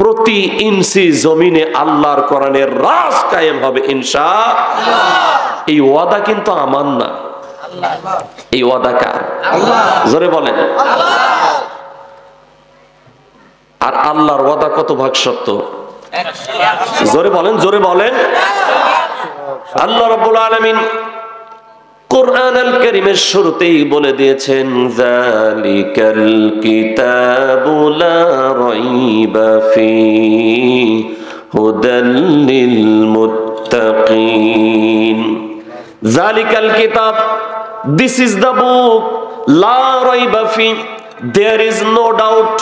প্রতি ইঞ্চি জমিনে আল্লাহর কোরআনের রাজ কায়েম হবে ইনশাআল্লাহ। এই ওয়াদা কিন্তু আমার না, এই ওয়াদা কার? জোরে বলেন। আর আল্লাহর ওয়াদা কত ভাগ সত্য? জোরে বলেন, জোরে বলেন। আল্লাহ রাব্বুল আলামিন কুরআন আল কারীমের শুরুতেই বলে দিয়েছেন, যালিকাল কিতাবু লা রাইবা ফীহি হুদাল লিল মুত্তাকিন। যালিকাল কিতাব, দিস ইজ দ্য বুক, লা রাইবা ফীহি, দেয়ার ইজ নো ডাউট।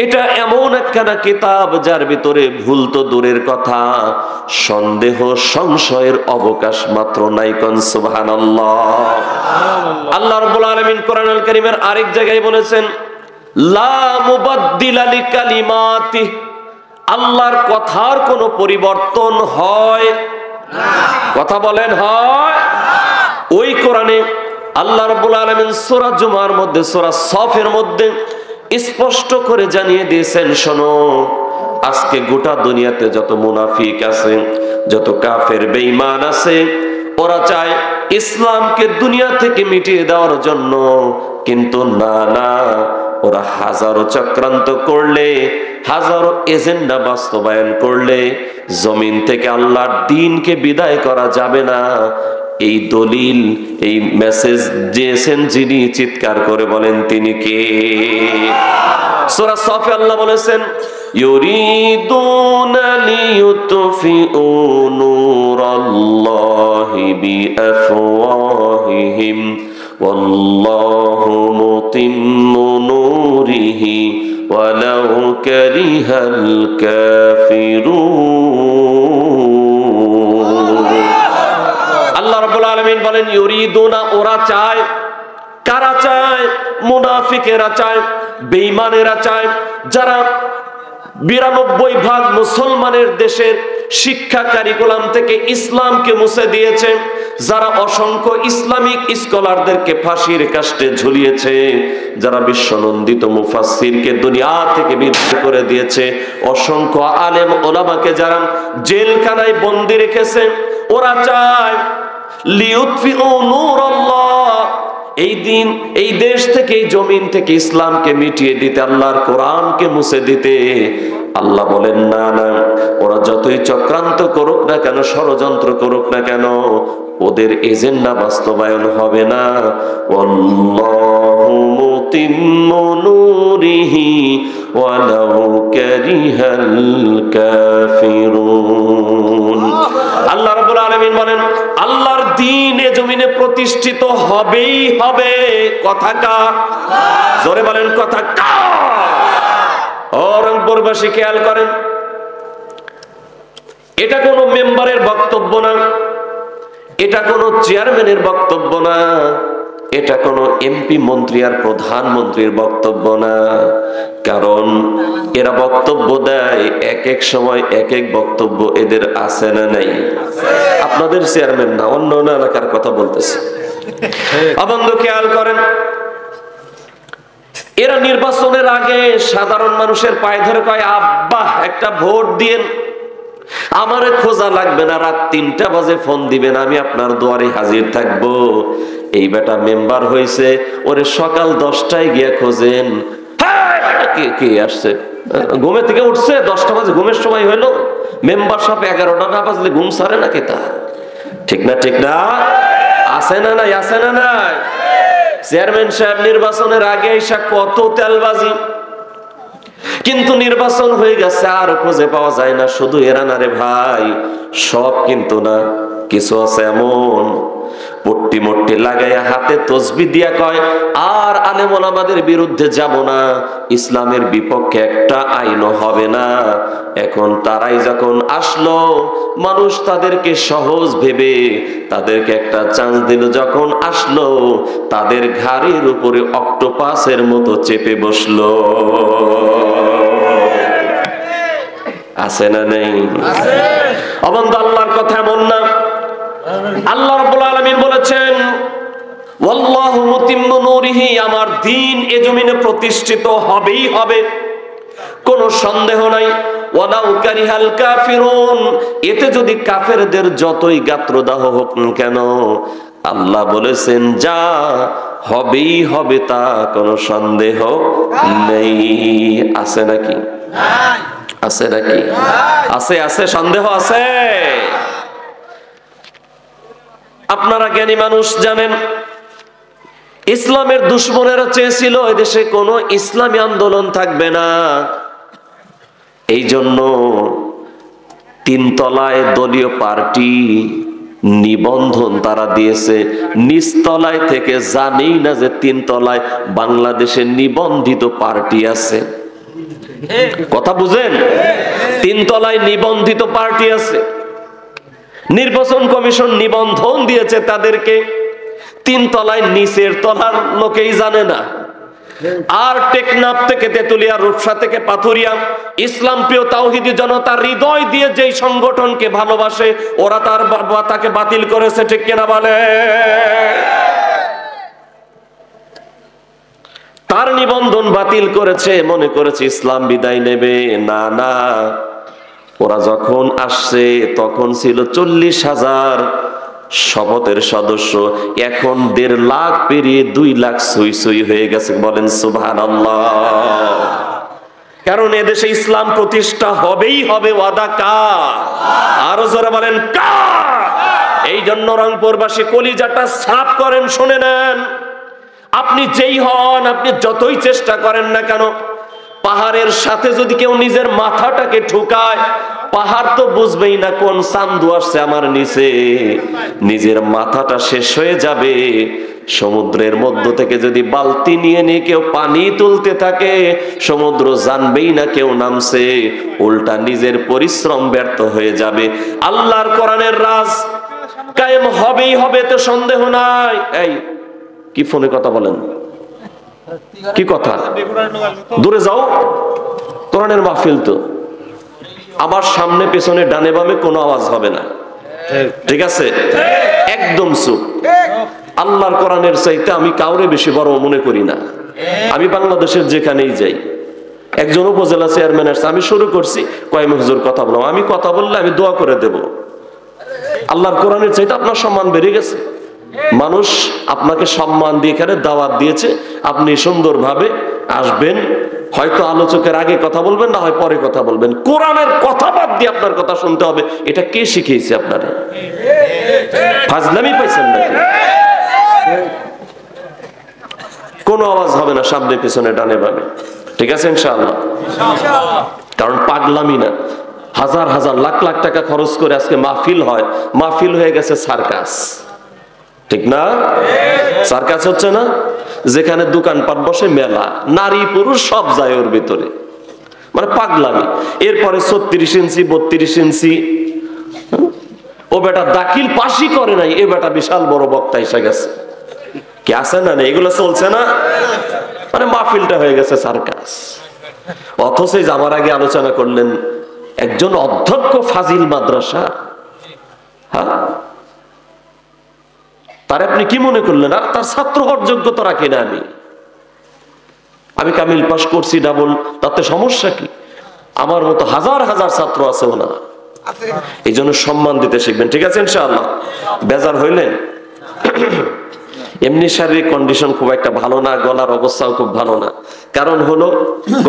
এটা এমন একখানা কিতাব যার ভিতরে ভুল তো দূরের কথা, সন্দেহ সংশয়ের অবকাশ মাত্র নাই। কোন সুবহানাল্লাহ। আল্লাহ রাব্বুল আলামিন কোরআনুল কারীমের আরেক জায়গায় বলেছেন, লা মুবাদদিলা লিকালিমাতি, আল্লাহর কথার কোনো পরিবর্তন হয় না। কথা বলেন, হয়? ওই কোরআনে আল্লাহ রাব্বুল আলামিন সূরা জুমার মধ্যে, সূরা সফের মধ্যে স্পষ্ট করে জানিয়ে দিয়েছেন, শোনো, আজকে গোটা দুনিয়াতে যত মুনাফিক আছে, যত কাফের বেঈমান আছে, ওরা চায় ইসলামকে দুনিয়া থেকে মিটিয়ে দেওয়ার জন্য, কিন্তু না না, ওরা হাজারো চক্রান্ত করলে, হাজারো এজেন্ডা বাস্তবায়ন করলে জমিন থেকে আল্লাহর দ্বীনকে বিদায় করা যাবে না। এই দলিল, এই মেসেজ দিয়েছেন যিনি, চিৎকার করে বলেন তিনি কে? সূরা সফে আল্লাহ বলেছেন, ইউরিদুনা লিইউতফিউ নূরাল্লাহি বিআফওয়াহিহিম ওয়াল্লাহু মুতিম্মু নূরিহি ওয়ালাউ কারিহাল কাফিরুন। আল্লাহ রাব্বুল আলামিন বলেন, ইউরিদুনা, ওরা চায়। কারা চায়? মুনাফিকেরা চায়, বেঈমানেরা চায়, যারা 92% মুসলমানের দেশের শিক্ষা কারিকুলাম থেকে ইসলামকে মুছে দিয়েছে, যারা অসংখ্য ইসলামিক স্কলারদেরকে ফাঁসির কাস্টে ঝুলিয়েছে, যারা বিশ্বনন্দিত মুফাসসিরকে দুনিয়া থেকে বিদায় করে দিয়েছে, অসংখ্য আলেম ওলামাকে যারা জেলখানায় বন্দী রেখেছে, ওরা চায় লিউতফিউ নূরাল্লাহ, এই দিন, এই দেশ থেকে, এই জমিন থেকে ইসলামকে মিটিয়ে দিতে, আল্লাহর কোরআনকে মুছে দিতে। আল্লাহ বলেন, না না, ওরা যতই চক্রান্ত করুক না কেন, ষড়যন্ত্র করুক না কেন, ওদের এজেন্ডা বাস্তবায়ন হবে না। আল্লাহু মুতিম্মু নূরিহি ওয়ালাউ কারিহাল কাফিরুন। আল্লাহ রাব্বুল আলামিন বলেন, আল্লাহর দ্বীন এ জমিনে প্রতিষ্ঠিত হবেই হবে। কথা কার? জোরে বলেন, কথা কার? রংপুরবাসী খেয়াল করেন, এটা কোনো মেম্বারের বক্তব্য না, এটা কোনো চেয়ারম্যানের বক্তব্য না, এটা কোনো এমপি মন্ত্রী আর প্রধানমন্ত্রীর বক্তব্য না। কারণ এরা বক্তব্য দেয়, এক এক সময় এক এক বক্তব্য এদের আছে না নাই? আপনাদের চেয়ারম্যান না, অন্য এলাকার কথা বলতেছে। বন্ধু খেয়াল করেন, এরা নির্বাচনের আগে সাধারণ মানুষের পায়ে ধরে কয়, আব্বা একটা ভোট দিয়েন, আমারে খোঁজা লাগবে না, রাত 3টা বাজে ফোন দিবেন, আমি আপনার দুয়ারে হাজির থাকবো। এই বেটা মেম্বার হয়েছে, ওরে সকাল 10টায় গিয়া খোঁজেন, কে আসছে, ঘুমে থেকে উঠছে 10টা বাজে, ঘুমের সময় হইলো, মেম্বার সাহেব 11টা না বাজলে ঘুম সারে না কে? তা ঠিক না? ঠিক না? আছে না নাই? আছে না নাই? চেয়ারম্যান সাহেব নির্বাচনের আগে এসে কত তেলবাজি, কিন্তু নির্বাচন হয়ে গেছে আর খুঁজে পাওয়া যায় না। শুধু এরা না রে ভাই, সব কিন্তু না, কিছু আছে এমন পট্টি মট্টি লাগাইয়া হাতে তসবিহ দিয়া কয়, আর আলেম ওলামাদের বিরুদ্ধে যাব না, ইসলামের বিপক্ষে একটা আইনও হবে না। এখন তারাই যখন আসলো, মানুষ তাদেরকে সহজ ভেবে তাদেরকে একটা চান্স দিল, যখন আসলো তাদের ঘাড়ের উপরে অক্টোপাসের মতো চেপে বসলো। আছে না নেই? অবন্ধ, আল্লাহর কথা এমন না। আল্লাহ রাব্বুল আলামিন বলেছেন, ওয়াল্লাহু মুতিম্মু নূরিহি, আমার দ্বীন এ জমিনে প্রতিষ্ঠিত হবেই হবে। কোনো সন্দেহ নাই। ওয়ালাউ কারিহাল কাফিরুন, এতে যদি কাফেরদের যতই গাত্রদাহ হোক না কেন, আল্লাহ বলেছেন যা হবেই হবে, তা কোনো সন্দেহ নেই। আছে নাকি? আছে নাকি? আছে, আছে, সন্দেহ আছে। আপনারা জ্ঞানী মানুষ জানেন, ইসলামের দুশমনেরা চেয়েছিল এদেশে কোনো ইসলামী আন্দোলন থাকবে না। এই জন্য তিনতলায় দলীয় পার্টি নিবন্ধন তারা দিয়েছে, নিচতলায় থেকে জানেই না যে তিনতলায় বাংলাদেশে নিবন্ধিত পার্টি আছে। কথা বুঝেন? তিনতলায় নিবন্ধিত পার্টি আছে। নির্বাচন কমিশন নিবন্ধন দিয়েছে তাদেরকে, তিনতলায় নিচের তলার লোকেই জানে না। আর টেকনাফ থেকে তেতুলিয়া, রূপসা থেকে পাথুরিয়া, ইসলাম প্রিয় তাওহীদি জনতা হৃদয় দিয়ে যেই সংগঠনকে ভালোবাসে, ওরা তাকে বাতিল করেছে। ঠিক কিনা বলে? তার নিবন্ধন বাতিল করেছে, মনে করেছে ইসলাম বিদায় নেবে। না না, ওরা যখন আসছে তখন ছিল 40,000 শপথের সদস্য, এখন 1.5 লাখ পেরিয়ে 2 লাখ সুই সুই হয়ে গেছে। বলেন সুবহানাল্লাহ। কারণ এদেশে ইসলাম প্রতিষ্ঠা হবেই হবে, ওয়াদা কার? আরো জোরে বলেন কার? এই জন্য রংপুরবাসী কলিজাটা সাফ করেন, শুনে নেন। আপনি যেই হন, আপনি যতই চেষ্টা করেন না কেন, পাহাড়ের সাথে যদি কেউ নিজের মাথাটাকে ঠুকায়, পাহাড় তো বুঝবেই না কোন চান্দু আসছে আমার নিচে। নিজের মাথাটা শেষ হয়ে যাবে। সমুদ্রের মধ্য থেকে যদি বালতি নিয়ে নিয়ে কেউ পানি তুলতে থাকে, সমুদ্র জানবেই না কেউ নামছে, উল্টা নিজের পরিশ্রম ব্যর্থ হয়ে যাবে। আল্লাহর কোরআনের রাজ কায়েম হবেই হবে, তো সন্দেহ নাই। এই কি ফোনে কথা বলেন? কি কথা? দূরে যাও, কোরআনের মাহফিল তো। আমার সামনে পেছনে ডানে বামে কোনো আওয়াজ হবে না, ঠিক আছে? একদম চুপ। আল্লাহর কোরআনের চাইতে আমি কাউরে বেশি বড় মনে করি না। আমি বাংলাদেশের যেখানেই যাই, একজন উপজেলা চেয়ারম্যান আসছে, আমি শুরু করছি কয়েক হুজুর কথা বললাম, আমি কথা বললে আমি দোয়া করে দেব। আল্লাহর কোরআনের চাইতে আপনার সম্মান বেড়ে গেছে। মানুষ আপনাকে সম্মান দিয়ে এখানে দাওয়াত দিয়েছে, আপনি সুন্দরভাবে আসবেন। হয়তো আলোচকের আগে কথা বলবেন, না হয় পরে কথা বলবেন। কোরআনের কথা বাদ দিয়ে আপনার কথা শুনতে হবে। এটা কে শিখিয়েছে আপনারা? ফাজলামি পাইছেন নাকি? কোনো আওয়াজ হবে না, সামনে পিছনে ডানে বামে, ঠিক আছে ইনশাআল্লাহ? কারণ পাগলামি না। হাজার হাজার লাখ লাখ টাকা খরচ করে আজকে মাহফিল হয়, মাহফিল হয়ে গেছে সার্কাস। ঠিক না? সার্কাস হচ্ছে না? যেখানে দোকানপাট বসে, মেলা, নারী পুরুষ সব যায় ওর ভিতরে, মানে পাগলামি। এরপরে 36 ইঞ্চি 32 ইঞ্চি, ও বেটা দাখিল পাশই করে নাই, এ বেটা বিশাল বড় বক্তা এসে গেছে। কি আছে না? এগুলো চলছে না? মানে মাহফিলটা হয়ে গেছে সার্কাস। অথচ আমার আগে আলোচনা করলেন একজন অধ্যক্ষ ফাজিল মাদ্রাসা, হ্যাঁ, তার আপনি কি মনে করলেন? আর তার ছাত্র হওয়ার যোগ্যতা রাখি না আমি কামিল পাস করছি ডাবল, তাতে সমস্যা কি? আমার মতো হাজার হাজার ছাত্র আছে না। এই জন্য সম্মান দিতে শিখবেন, ঠিক আছে ইনশাআল্লাহ? বেজার হইলেন? এমনি শারীরিক কন্ডিশন খুব একটা ভালো না, গলার অবস্থাও খুব ভালো না। কারণ হলো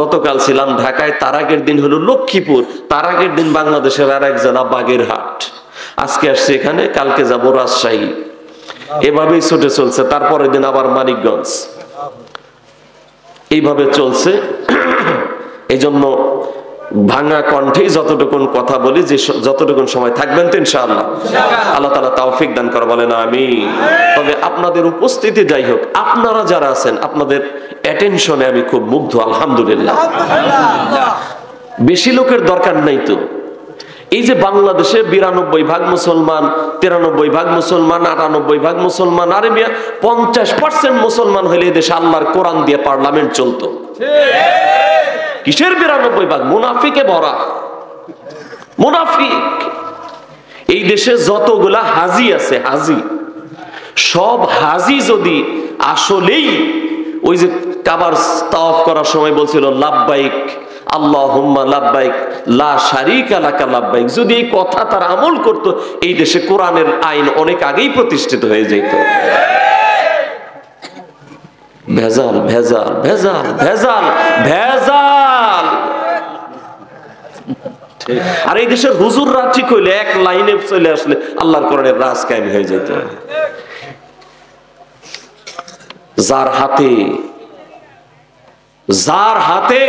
গতকাল ছিলাম ঢাকায়, তার আগের দিন হলো লক্ষ্মীপুর, তার আগের দিন বাংলাদেশের আর এক জেলা বাগেরহাট, আজকে আসছে এখানে, কালকে যাব রাজশাহী, এভাবেই ছুটে চলছে। তারপরের দিন আবার মানিকগঞ্জ, এইভাবে চলছে। এই জন্য ভাঙা কণ্ঠেই যতটুকুন কথা বলি, যে যতটুকুন সময় থাকবেন তো ইনশাআল্লাহ। আল্লাহ তাআলা তৌফিক দান করে, বলেন আমিন। তবে আপনাদের উপস্থিতি যাই হোক, আপনারা যারা আছেন আপনাদের অ্যাটেনশনে আমি খুব মুগ্ধ, আলহামদুলিল্লাহ। বেশি লোকের দরকার নাই তো। এই যে বাংলাদেশে 92% মুসলমান, 93% মুসলমান, 98% মুসলমান, আরে মিয়া 50% মুসলমান হইলে এই দেশে আল্লাহর কোরআন দিয়ে পার্লামেন্ট চলতো। কিসের 92%? মুনাফিকে ভরা, মুনাফিক। এই দেশে যতগুলা হাজি আছে, হাজি, সব হাজি যদি আসলেই ওই যে কাবার তাওয়াফ করার সময় বলছিল লাব্বাইক আল্লাহুম্মা লাব্বাইক লা শারীকা লাকা লাব্বাইক, যদি এই কথা তার আমল করত, এই দেশে কোরআনের আইন অনেক আগেই প্রতিষ্ঠিত হয়ে যেত। ভেজাল ভেজাল ভেজাল ভেজাল ভেজাল। আর এই দেশের হুজুররা ঠিক হইলে এক লাইনে চলে আসলে আল্লাহর কোরআনের রাজ কায়েম হয়ে যেত। যার হাতে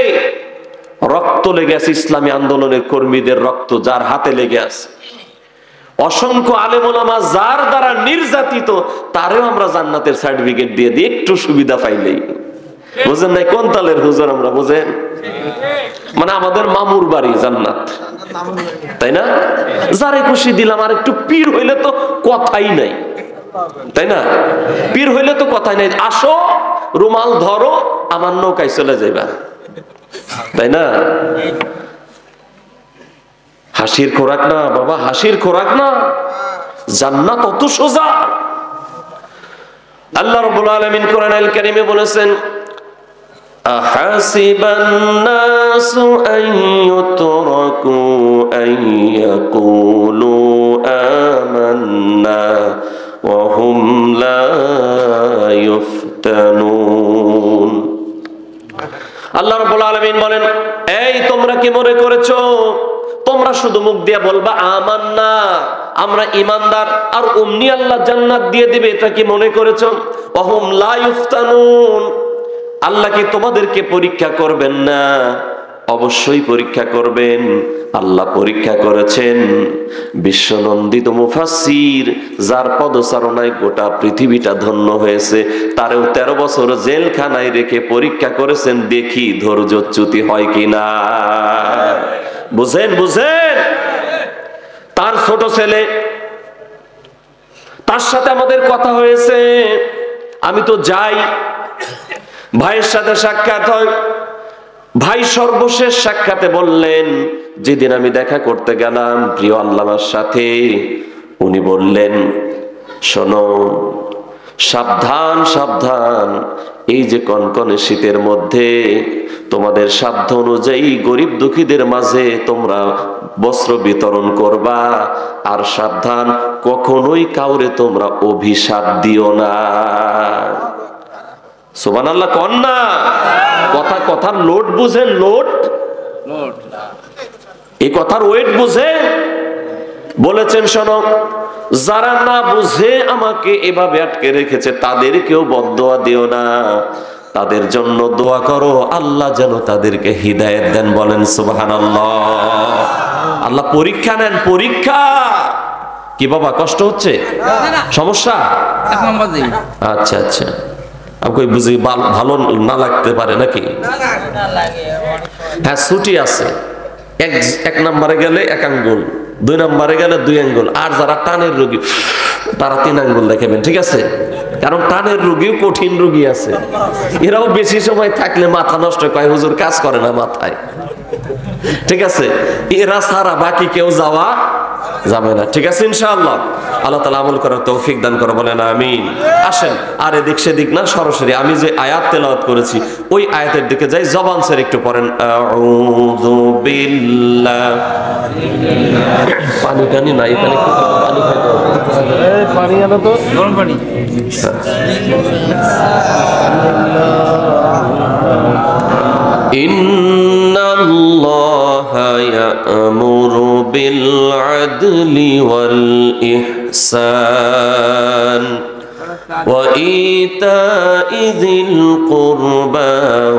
রক্ত লেগে আছে, ইসলামী আন্দোলনের কর্মীদের রক্ত যার হাতে লেগে আছে, অসংখ্য আলেম ওলামা যার দ্বারা নির্যাতিত, তারেও আমরা জান্নাতের সার্টিফিকেট দিয়ে দিই একটু সুবিধা পাইলেই। বুঝেন নাই কোন তালের হুজুর আমরা, বুঝেন? মানে আমাদের মামুর বাড়ি জান্নাত, তাই না? যারে খুশি দিলাম। আর একটু পীর হইলে তো কথাই নাই, তাই না? পীর হইলে তো কথাই নাই, আসো রুমাল ধরো আমার নৌকায় চলে যাইবা, তাই না? হাসির খোরাক না বাবা, হাসির খোরাক না। জান্নাত অত সোজা। আল্লাহ রাব্বুল আলামিন কোরআনুল কারীমে বলেছেন, আহাসিবান নাসু আন ইউতরাকু আন ইয়াকুলু আমান্না ওয়া হুম লা ইফতানুন। আল্লাহ রাব্বুল আলামিন বলেন, এই তোমরা কি মনে করেছো তোমরা শুধু মুখ দিয়ে বলবা আমান্না, আমরা ঈমানদার, আর অমনি আল্লাহ জান্নাত দিয়ে দিবে, এটা কি মনে করেছো? ওয়া হুম লা ইফতানুন, আল্লাহ কি তোমাদেরকে পরীক্ষা করবেন না? অবশ্যই পরীক্ষা করবেন। আল্লাহ পরীক্ষা করেছেন বিশ্বনন্দিত মুফাসসির, যার পদচারণায় গোটা পৃথিবীটা ধন্য হয়েছে, তারেও 13 বছর জেলখানায় রেখে পরীক্ষা করেছেন, দেখি ধৈর্যচ্যুতি হয় কিনা। বুঝেন বুঝেন? তার ছোট ছেলে, তার সাথে আমাদের কথা হয়েছে, আমি তো যাই, ভাইয়ের সাথে সাক্ষাৎ হয়। ভাই সর্বশেষ সাক্ষাতে বললেন, যেদিন আমি দেখা করতে গেলাম প্রিয় আল্লামার সাথে, উনি বললেন, শোনো, সাবধান সাবধান, এই যে কনকনে শীতের মধ্যে তোমাদের সাধ্য অনুযায়ী গরিব দুঃখীদের মাঝে তোমরা বস্ত্র বিতরণ করবা, আর সাবধান, কখনোই কাউরে তোমরা অভিশাপ দিও না। সুবহানাল্লাহ কোন না? কথার লোড বুঝেন? লোড, এই কথার ওয়েট বুঝে বলেছেন, শোনো, যারা না বুঝে আমাকে এভাবে আটকে রেখেছে তাদেরকেও বদদোয়া দিও না, তাদের জন্য দোয়া করো আল্লাহ যেন তাদেরকে হিদায়াত দেন। বলেন সুবহানাল্লাহ। আল্লাহ পরীক্ষা নেন, পরীক্ষা। কি বাবা কষ্ট হচ্ছে? সমস্যা? আচ্ছা আচ্ছা, আমাকে বুঝি ভালো না লাগতে পারে নাকি? হ্যাঁ, ছুটি আছে। এক নম্বরে গেলে 1 আঙ্গুল, 2 নম্বরে গেলে 2 আঙ্গুল, আর যারা টানের রোগী তারা 3 আঙ্গুল দেখাবেন, ঠিক আছে? কারণ টানের রোগীও কঠিন রোগী আছে, এরাও বেশি সময় থাকলে মাথা নষ্ট হয়, হুজুর কাজ করে না মাথায়, ঠিক আছে? এরা ছাড়া বাকি কেউ যাওয়া যাবে না, ঠিক আছে? ইনশাআল্লাহ আল্লাহ তাআলা আমল করার তৌফিক দান করে, বলেন আমিন। আসেন, আর এদিক সেদিক না, সরাসরি আমি যে আয়াত তেলাওয়াত করেছি ওই আয়াতের দিকে যাই। জবান ছেড়ে একটু পড়েন, আউযু বিল্লাহি। পানি টানি না, এখানে পানি খাইতে হবে, পানি আনো তো, গরম পানি। ইন্নাল্লাহা ইয়া'মুরু বিল আদলি ওয়াল ইহসান ওয়া ইতা'i যিল কুরবা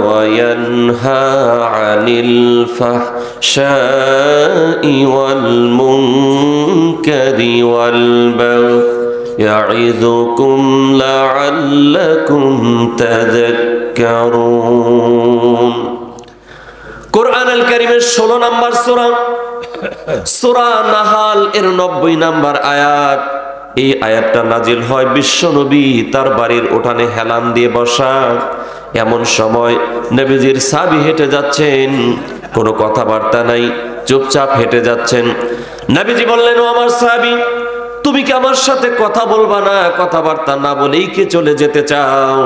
ওয়া ইয়ানহা 'আনিল ফাহশা'i ওয়াল মুনকারি ওয়াল বাগই ইয়া'ইযুকুম লা'আল্লাকুম তাযাক্কারুন। কোরআনুল কারীমের 16 নম্বর সূরা, সূরা নাহাল এর 90 নম্বর আয়াত। এই আয়াতটা নাজিল হয় বিশ্বনবী তার বাড়ির উঠানে হেলান দিয়ে বসা, এমন সময় নবীজির সাহাবী হেঁটে যাচ্ছেন, কোনো কথাবার্তা নাই, চুপচাপ হেঁটে যাচ্ছেন। নবীজি বললেন, ও আমার সাহাবী, তুমি কি আমার সাথে কথা বলবা না? কথাবার্তা না বলেই কি চলে যেতে চাও?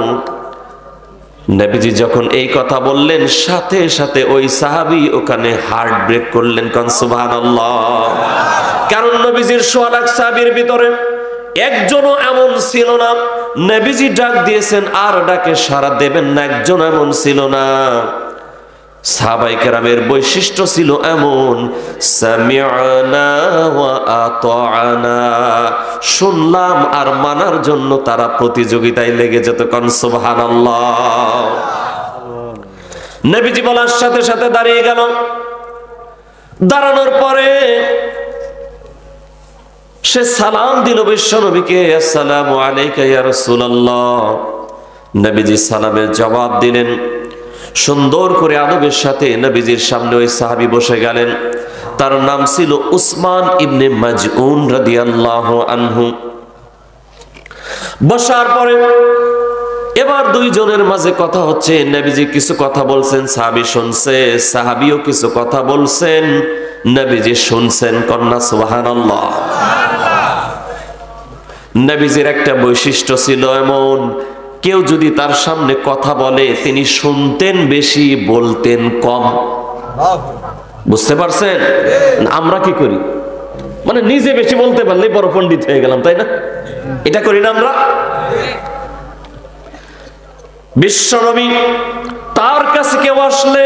নবীজি যখন এই কথা বললেন, সাথে সাথে ওই সাহাবী ওখানে হার্ট ব্রেক করলেন। কারণ সুবহানাল্লাহ, কারণ নবীজির 100 লাখ সাহাবীর ভিতরে একজনও এমন ছিল না, নবীজি ডাক দিয়েছেন আর ডাকে সাড়া দেবেন না, একজন এমন ছিল না। সাহাবায়ে কেরামের বৈশিষ্ট্য ছিল এমন, সামি'না ওয়া আতা'না, শুনলাম আর মানার জন্য তারা প্রতিযোগিতায় লেগে যেত। কান সুবহানাল্লাহ। নবীজি বলার সাথে সাথে দাঁড়িয়ে গেল। দাঁড়ানোর পরে সে সালাম দিল বিশ্ব নবীকে, আসসালামু আলাইকা ইয়া রাসূলুল্লাহ। নবীজি সালামের জবাব দিলেন। সুন্দর করে আদবের সাথে নবীজির সামনে ওই সাহাবী বসে গেলেন। তার নাম ছিল উসমান ইবনে মাজউন রাদিয়াল্লাহু আনহু। বসার পরে এবার দুইজনের মাঝে কথা হচ্ছে। নবীজি কিছু কথা বলছেন, সাহাবী শুনছে, সাহাবীও কিছু কথা বলছেন, নবীজি শুনছেন। কন্যা সুবহানাল্লাহ। নবীজির একটা বৈশিষ্ট্য ছিল এমন, কেউ যদি তার সামনে কথা বলে তিনি শুনতেন বেশি, বলতেন কম। বুঝতে পারছেন? আমরা কি করি, মানে নিজে বেশি বলতে পারলে বড় পণ্ডিত হয়ে গেলাম, তাই না? এটা করি না আমরা? বিশ্বনবী তার কাছে কেউ আসলে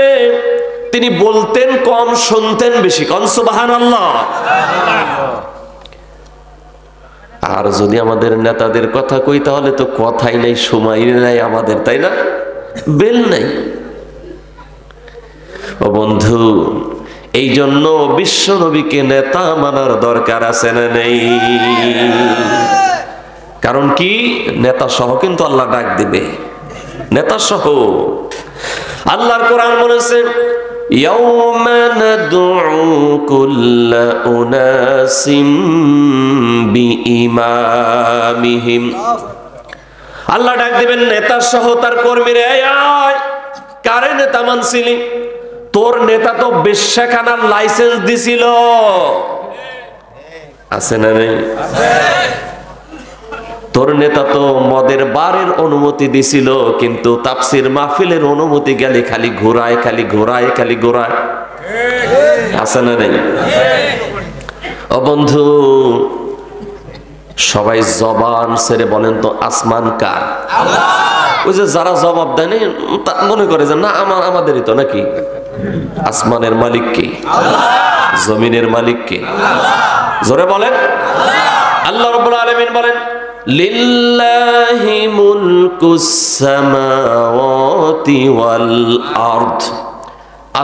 তিনি বলতেন কম, শুনতেন বেশি। কোন সুবহানাল্লাহ। আর যদি আমাদের নেতাদের কথা কই তাহলে তো কথাই নাই, সময় নাই আমাদের, তাই না? বেল নাই। ও বন্ধু, এই জন্য বিশ্ব নবীকে নেতা মানার দরকার আছে না নেই? কারণ কি, নেতা সহ কিন্তু আল্লাহ ডাক দিবে, নেতা সহ। আল্লাহর কোরআন বলেছে, ইয়াউমা নাদউ কুল্লা উনাসিম বিইমামিহিম। আল্লাহ ডাক দিবেন নেতা সহ তার কর্মীরা, আয় কারে নেতা মানছিলি? তোর নেতা তো বেশ্যাখানার লাইসেন্স দিছিল, আছে না নেই? তোর নেতা তো মদের বারের অনুমতি দিছিল, কিন্তু তাফসীর মাহফিলের অনুমতি গেলে খালি ঘোরায়, খালি ঘোরায়, খালি ঘোরায়, আছে না নেই? ও বন্ধু, সবাই জবান ছেড়ে বলেন তো আসমান কার? ওই যে যারা জবাব দেয়নি মনে করে যে না আমাদেরই তো, নাকি? আসমানের মালিক কে? জমিনের মালিক কে? জোরে বলেন। আল্লাহ রাব্বুল আলামিন বলেন, লিল্লাহি মুলকুস সামাওয়াতি ওয়াল আরদ।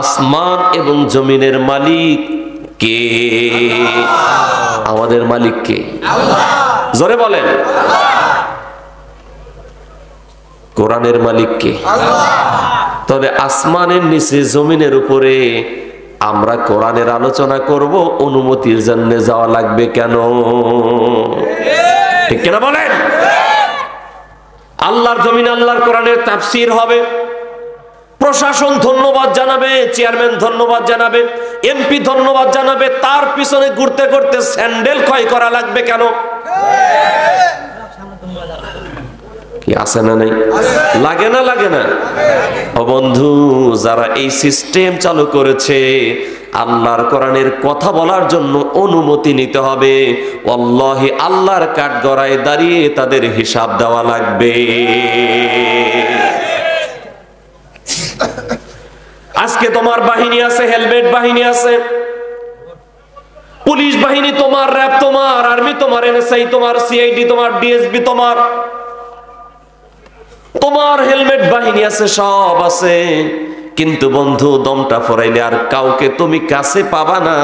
আসমান এবং জমিনের মালিক কে? আমাদের মালিক কে? জোরে বলেন। কোরআনের মালিক কে? তবে আসমানের নিচে জমিনের উপরে আমরা কোরআনের আলোচনা করব, অনুমতির জন্য যাওয়া লাগবে কেন? ঠিক কিনা বলেন? আল্লাহর জমিন, আল্লাহর কোরআনের তাফসীর হবে, প্রশাসন ধন্যবাদ জানাবে, চেয়ারম্যান ধন্যবাদ জানাবে, এমপি ধন্যবাদ জানাবে, তার পিছনে ঘুরতে ঘুরতে স্যান্ডেল ক্ষয় করা লাগবে কেন? কি আছে না নাই? লাগে না? লাগে না? ও বন্ধু, যারা এই সিস্টেম চালু করেছে, আল্লাহর কোরআনের কথা বলার জন্য অনুমতি নিতে হবে। ওয়াল্লাহি আল্লাহর কাঠগড়ায় দাঁড়িয়ে তাদের হিসাব দেওয়া লাগবে। আজকে তোমার বাহিনী আছে, হেলমেট বাহিনী আছে, পুলিশ বাহিনী তোমার, র‍্যাব তোমার, আর্মি তোমার, এনএসআই তোমার, সিআইডি তোমার, ডিএসবি তোমার, তোমার হেলমেট বাহিনী আছে, সব আছে। কিন্তু বন্ধু, দমটা ফরাইলে আর কাউকে তুমি কাছে পাবা না,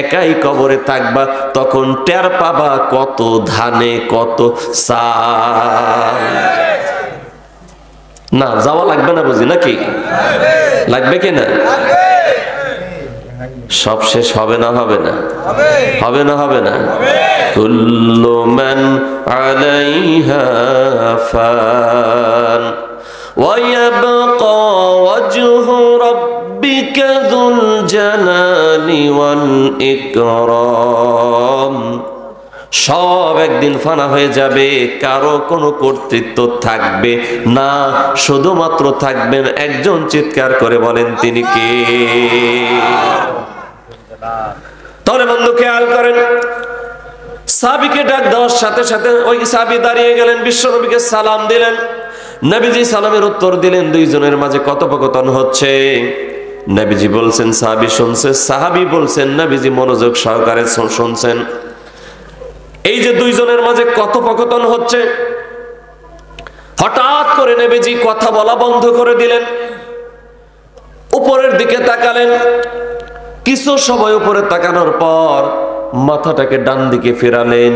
একাই কবরে থাকবা। তখন টের পাবা কত ধানে কত চাল। না, যাওয়া লাগবে না বুঝি, নাকি? লাগবে কিনা? সব শেষ হবে না? হবে না? হবে না? হবে না? কুল্লু মান আলাইহা ফান ওয়া ইয়াবকা ওয়াজহু রাব্বিকা যুল জালালি ওয়াল ইকরাম সব একদিন ফানা হয়ে যাবে, কারো কোনো কর্তৃত্ব থাকবে না, শুধুমাত্র থাকবেন একজন। চিৎকার করে বলেন তিনি কে? তাহলে বন্ধু খেয়াল করেন, সাহাবীকে ডাক দেওয়ার সাথে সাথে ওই সাহাবী দাঁড়িয়ে গেলেন, বিশ্বনবীকে সালাম দিলেন। নবীজি সালামের উত্তর দিলেন। দুইজনের মাঝে কথোপকথন হচ্ছে। নবীজি বলছেন সাহাবী শুনছে, সাহাবী বলছেন নবীজি মনোযোগ সহকারে শুনছেন। এই যে দুইজনের মাঝে কথোপকথন হচ্ছে, হঠাৎ করে নবীজি কথা বলা বন্ধ করে দিলেন, উপরের দিকে তাকালেন। কিছু সময় উপরে তাকানোর পর মাথাটাকে ডান দিকে ফেরালেন।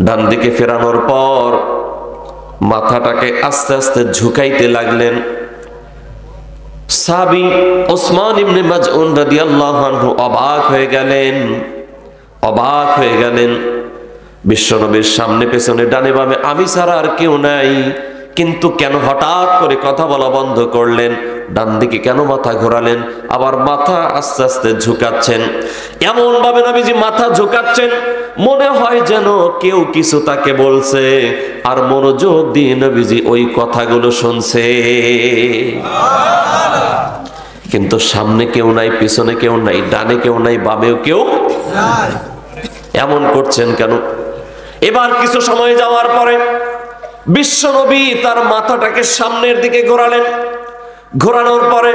ডান দিকে ফেরানোর পর মাথাটাকে আস্তে আস্তে ঝুঁকাইতে লাগলেন। সাহাবী ওসমান ইবনে মাজউন রাদিয়াল্লাহু আনহু অবাক হয়ে গেলেন, অবাক হয়ে গেলেন। বিশ্বনবীর সামনে পেছনে ডানে বামে আমি ছাড়া আর কেউ নাই, কিন্তু কেন হঠাৎ করে কথা বলা বন্ধ করলেন? ডান দিকে কেন মাথা ঘোরালেন? আবার মাথা আস্তে আস্তে ঝুঁকাচ্ছেন। এমন ভাবে নবীজি মাথা ঝুঁকাচ্ছেন, মনে হয় যেন কেউ কিছু তাকে বলছে, আর মনোযোগ দিয়ে নবীজি ওই কথাগুলো শুনছে। কিন্তু সামনে কেউ নাই, পিছনে কেউ নাই, ডানে কেউ নাই, বামেও কেউ নাই। এমন করছেন কেন? এবার কিছু সময় যাওয়ার পরে বিশ্বনবী তার মাথাটাকে সামনের দিকে ঘোরালেন। ঘোরানোর পরে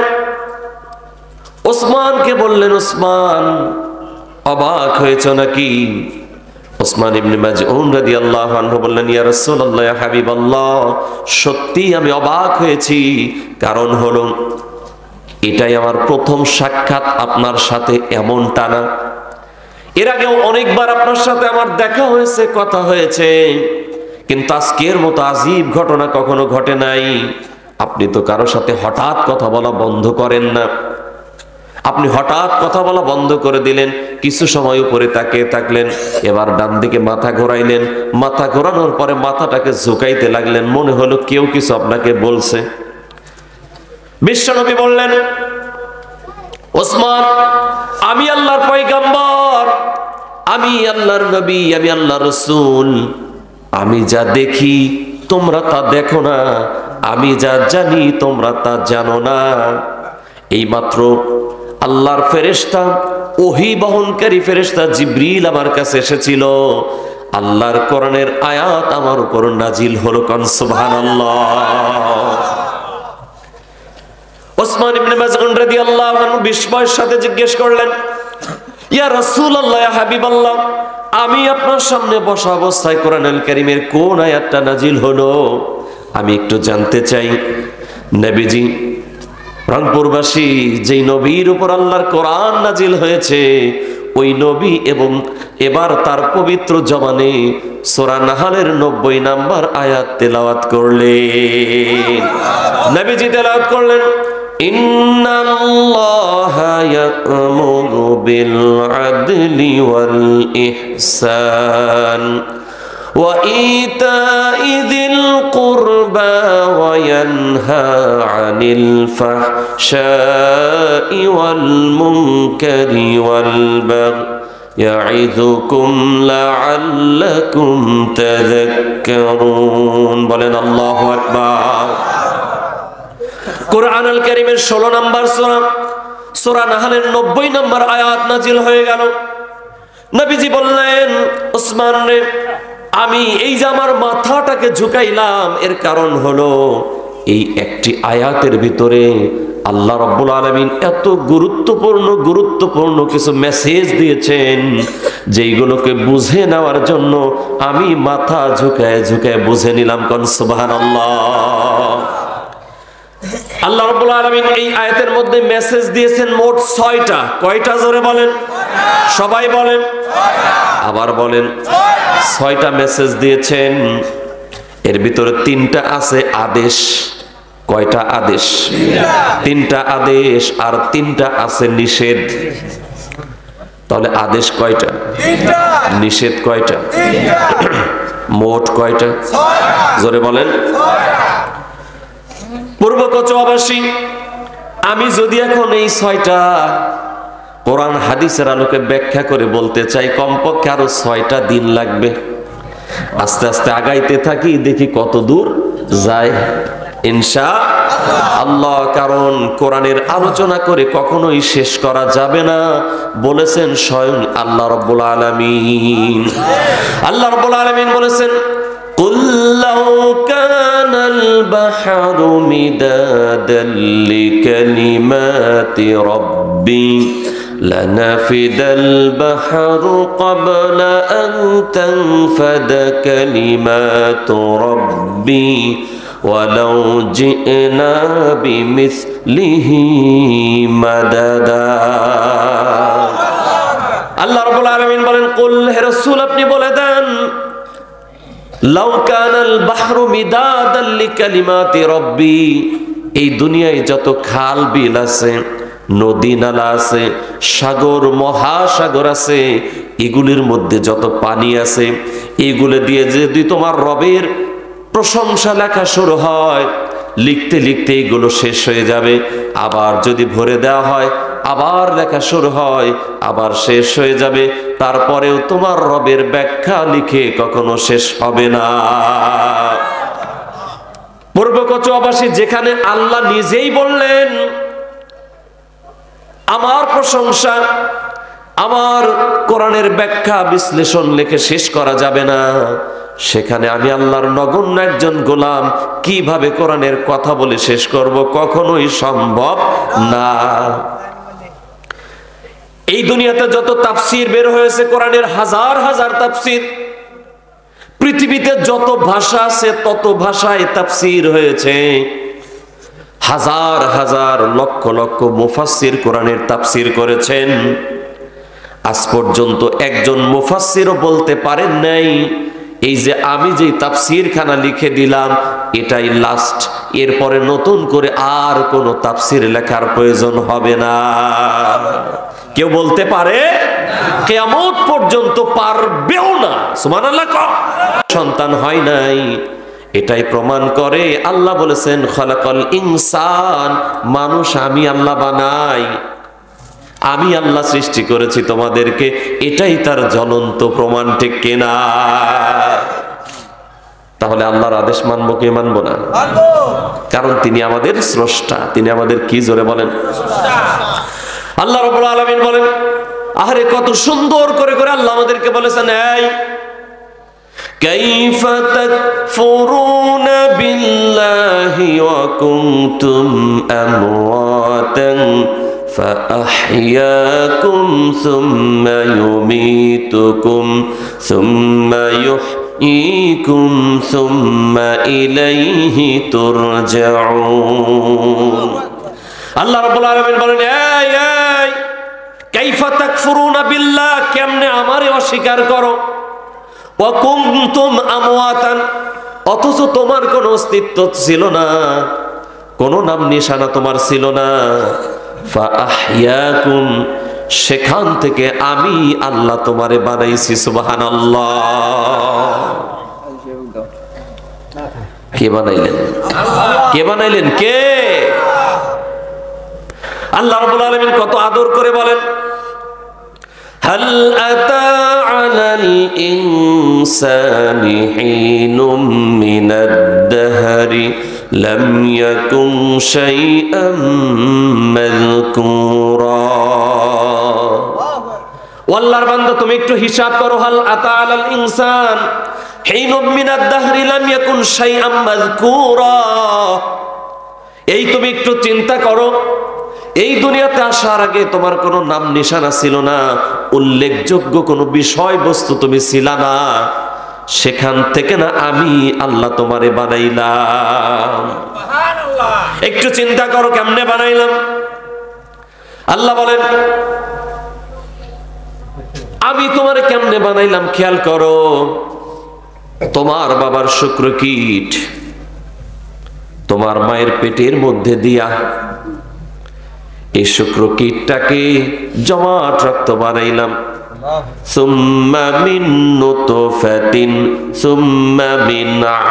ওসমানকে বললেন, ওসমান অবাক হয়েছ নাকি? ওসমান ইবনে মাজউন রাদিয়াল্লাহু আনহু বললেন, ইয়া রাসূলুল্লাহ, ইয়া হাবিবাল্লাহ, সত্যি আমি অবাক হয়েছি। কারণ হলো এটাই আমার প্রথম সাক্ষাৎ আপনার সাথে এমনটা না। এর আগেও অনেকবার আপনার সাথে আমার দেখা হয়েছে, কথা হয়েছে, কিন্তু আজকের মতো আজীব ঘটনা কখনো ঘটে নাই। আপনি তো কারোর সাথে হঠাৎ কথা বলা বন্ধ করেন না। আপনি হঠাৎ কথা বলা বন্ধ করে দিলেন। কিছু সময় উপরে তাকিয়ে থাকলেন, এবার ডান দিকে মাথা ঘোরাইলেন। মাথা ঘোরানোর পরে মাথাটাকে ঝুঁকাইতে লাগলেন, মনে হলো কেউ কিছু আপনাকে বলছে। বিশ্বনবী বললেন, ওসমান, আমি আল্লাহর পয়গম্বর, আমি আল্লাহর নবী, আমি আল্লাহর রাসূল। আমি যা দেখি তোমরা তা দেখো না, আমি যা জানি তোমরা তা জানো না। এইমাত্র আল্লাহর ফেরেশতা, ওহী বহনকারী ফেরেশতা জিবরিল আমার কাছে এসেছিল। আল্লাহর কোরআনের আয়াত আমার উপর নাজিল হলো। কোন সুবহানাল্লাহ। ওসমান ইবনে মাজউন রাদিয়াল্লাহু আনহু বিস্ময়ের সাথে জিজ্ঞেস করলেন, ইয়া রাসূলুল্লাহ, ইয়া হাবিবাল্লাহ, আমি আপনার সামনে বসা অবস্থায় কোরআনুল কারীমের কোন আয়াতটা নাজিল হলো আমি একটু জানতে চাই। নবীজি, রংপুরবাসী যেই নবীর উপর আল্লাহর কোরআন নাজিল হয়েছে, ওই নবী এবং এবার তার পবিত্র জবানে সূরা নাহলের 90 নাম্বার আয়াত তেলাওয়াত করলেন। নবীজি তেলাওয়াত করলেন, ইন্নাল্লাহা ইয়া'মুরু বিল আদলি ওয়াল ইহসান ওয়া ইতা'i যিল কুরবা ওয়া ইয়ানহা আনিল ফাহশাই ওয়াল মুনকারি ওয়াল বাগই ইয়া'iযুকুম লা'আল্লাকুম তাযাক্কারুন। বলেন আল্লাহু আকবার। কোরআনুল কারীমের 16 নম্বর সূরা নাহলের 90 নম্বর আয়াত নাজিল হয়ে গেল। নবীজি বললেন, ওসমান রে, আমি এই যে আমার মাথাটাকে ঝুঁকাইলাম, এর কারণ হলো এই একটি আয়াতের ভিতরে আল্লাহ রাব্বুল আলামিন এত গুরুত্বপূর্ণ কিছু মেসেজ দিয়েছেন, যেইগুলোকে বুঝে নেওয়ার জন্য আমি মাথা ঝুঁকায় ঝুঁকায় বুঝে নিলাম। কোন সুবহানাল্লাহ। আল্লাহ রাব্বুল আলামিন এই আয়াতের মধ্যে মেসেজ দিয়েছেন মোট 6টা। কয়টা? জোরে বলেন, সবাই বলেন, আবার বলেন। 6টা মেসেজ দিয়েছেন। এর ভিতরে 3টা আছে আদেশ। কয়টা আদেশ? 3টা আদেশ, আর 3টা আছে নিষেধ। তাহলে আদেশ কয়টা? নিষেধ কয়টা? মোট কয়টা? জোরে বলেন। পূর্ব কচুয়াবাসী, আমি যদি এখন এই 6টা কোরআন হাদিসের আলোকে ব্যাখ্যা করে বলতে চাই, কমপক্ষে আরো 6টা দিন লাগবে। আস্তে আস্তে আগাইতে থাকি, দেখি কত দূর যায় ইনশাআল্লাহ। কারণ কোরআনের আলোচনা করে কখনোই শেষ করা যাবে না, বলেছেন স্বয়ং আল্লাহ রাব্বুল আলামিন। আল্লাহ রাব্বুল আলামিন বলেছেন, قل لو كان البحر مدادا لكلمات ربي لنفد البحر قبل أن تنفد كلمات ربي ولو جئنا بمثله مددا। আল্লাহ রাব্বুল আলামিন বলেন, কুল হে রাসূল আপনি বলে দেন, লাউ কানাল বাহরু মিদাদাল লিকালিমাতি রাব্বি, এই দুনিয়ায় যত খাল বিল আছে, নদী নালা আছে, সাগর মহাসাগর আছে, এগুলির মধ্যে যত পানি আছে, এগুলো দিয়ে যদি তোমার রবের প্রশংসা লেখা শুরু হয়, লিখতে লিখতে এগুলো শেষ হয়ে যাবে। আবার যদি ভরে দেওয়া হয়, আবার লেখা শুরু হয়, আবার শেষ হয়ে যাবে। তারপরেও তোমার রবের ব্যাখ্যা লিখে কখনো শেষ হবে না। পূর্বকচুয়াবাসী, যেখানে আল্লাহ নিজেই বললেন আমার প্রশংসা, আমার কোরআনের ব্যাখ্যা বিশ্লেষণ লিখে শেষ করা যাবে না, সেখানে আমি আল্লাহর নগণ্য একজন গোলাম কিভাবে কোরআনের কথা বলে শেষ করব? কখনোই সম্ভব না। এই দুনিয়াতে যত তাফসীর বের হয়েছে, কোরআনের হাজার হাজার তাফসীর, পৃথিবীতে যত ভাষা আছে তত ভাষায় তাফসীর হয়েছে, হাজার হাজার লক্ষ লক্ষ মুফাসসির কোরআনের তাফসীর করেছেন। আজ পর্যন্ত একজন মুফাসসিরও বলতে পারেন নাই এই যে আমি যে তাফসীর খানা লিখে দিলাম এটাই লাস্ট, এরপরে নতুন করে আর কোনো তাফসীর লেখার প্রয়োজন হবে না। কেউ বলতে পারে? কিয়ামত পর্যন্ত পারবেও না। সুবহানাল্লাহ। সন্তান হয় নাই, এটাই প্রমাণ করে আল্লাহ বলেছেন খালাকাল ইনসান, মানুষ আমি আল্লাহ বানাই, আমি আল্লাহ সৃষ্টি করেছি তোমাদেরকে, এটাই তার জ্বলন্ত প্রমাণ, ঠিক কিনা? তাহলে আল্লাহর আদেশ মানবো কি মানবো না? কারণ তিনি আমাদের স্রষ্টা, তিনি আমাদের কি, জোরে বলেন? আল্লাহ রাব্বুল আলামিন বলেন, আরে কত সুন্দর করে করে আল্লাহ আমাদেরকে বলেছেন, এই কাইফা তাকফুরুনা বিল্লাহি ওয়া কুনতুম আমওয়াতান فأحياكم ثم يميتكم ثم يحييكم ثم إليه ترجعون। আল্লাহ রাব্বুল আলামিন বলেন, এই এই কাইফা তাকফুরুনা বিল্লাহ, কেমনে আমারে অস্বীকার করো, ওয়া কুনতুম আমওয়াতান, অথচ তোমার কোনো অস্তিত্ব ছিল না, কোনো নাম নিশানা তোমার ছিল না, ফাআহইয়াকুম, সেখান থেকে আমি আল্লাহ তোমারে বানাইছি। সুবহানাল্লাহ। কে বানাইলেন? কে বানাইলেন? কে? আল্লাহ রাব্বুল আলামিন কত আদর করে বলেন, হাল আতা আলাল ইনসানি হিনুম মিনাদ দাহরি লাম ইয়াকুন শাইআম মাযকুরা। আল্লাহর বান্দা, তুমি একটু হিসাব করো, হাল আতা আলাল ইনসান হিনুম মিনাদ দাহরি লাম ইয়াকুন শাইআম মাযকুরা। এই তুমি একটু চিন্তা করো, এই দুনিয়াতে আসার আগে তোমার কোনো নাম নিশানা ছিল না, উল্লেখযোগ্য কোনো বিষয়বস্তু তুমি ছিল না, সেখান থেকে না আমি আল্লাহ তোমারে বানাইলাম। একটু চিন্তা করো কেমনে বানাইলাম। আল্লাহ বলেন, আমি তোমারে কেমনে বানাইলাম খেয়াল করো। তোমার বাবার শুক্রকীট তোমার মায়ের পেটের মধ্যে দিয়া এই শুক্রকীটটাকে জমাট রক্ত বানাইলাম। সুম্মা মিন নুতফাতিন সুম্মা মিন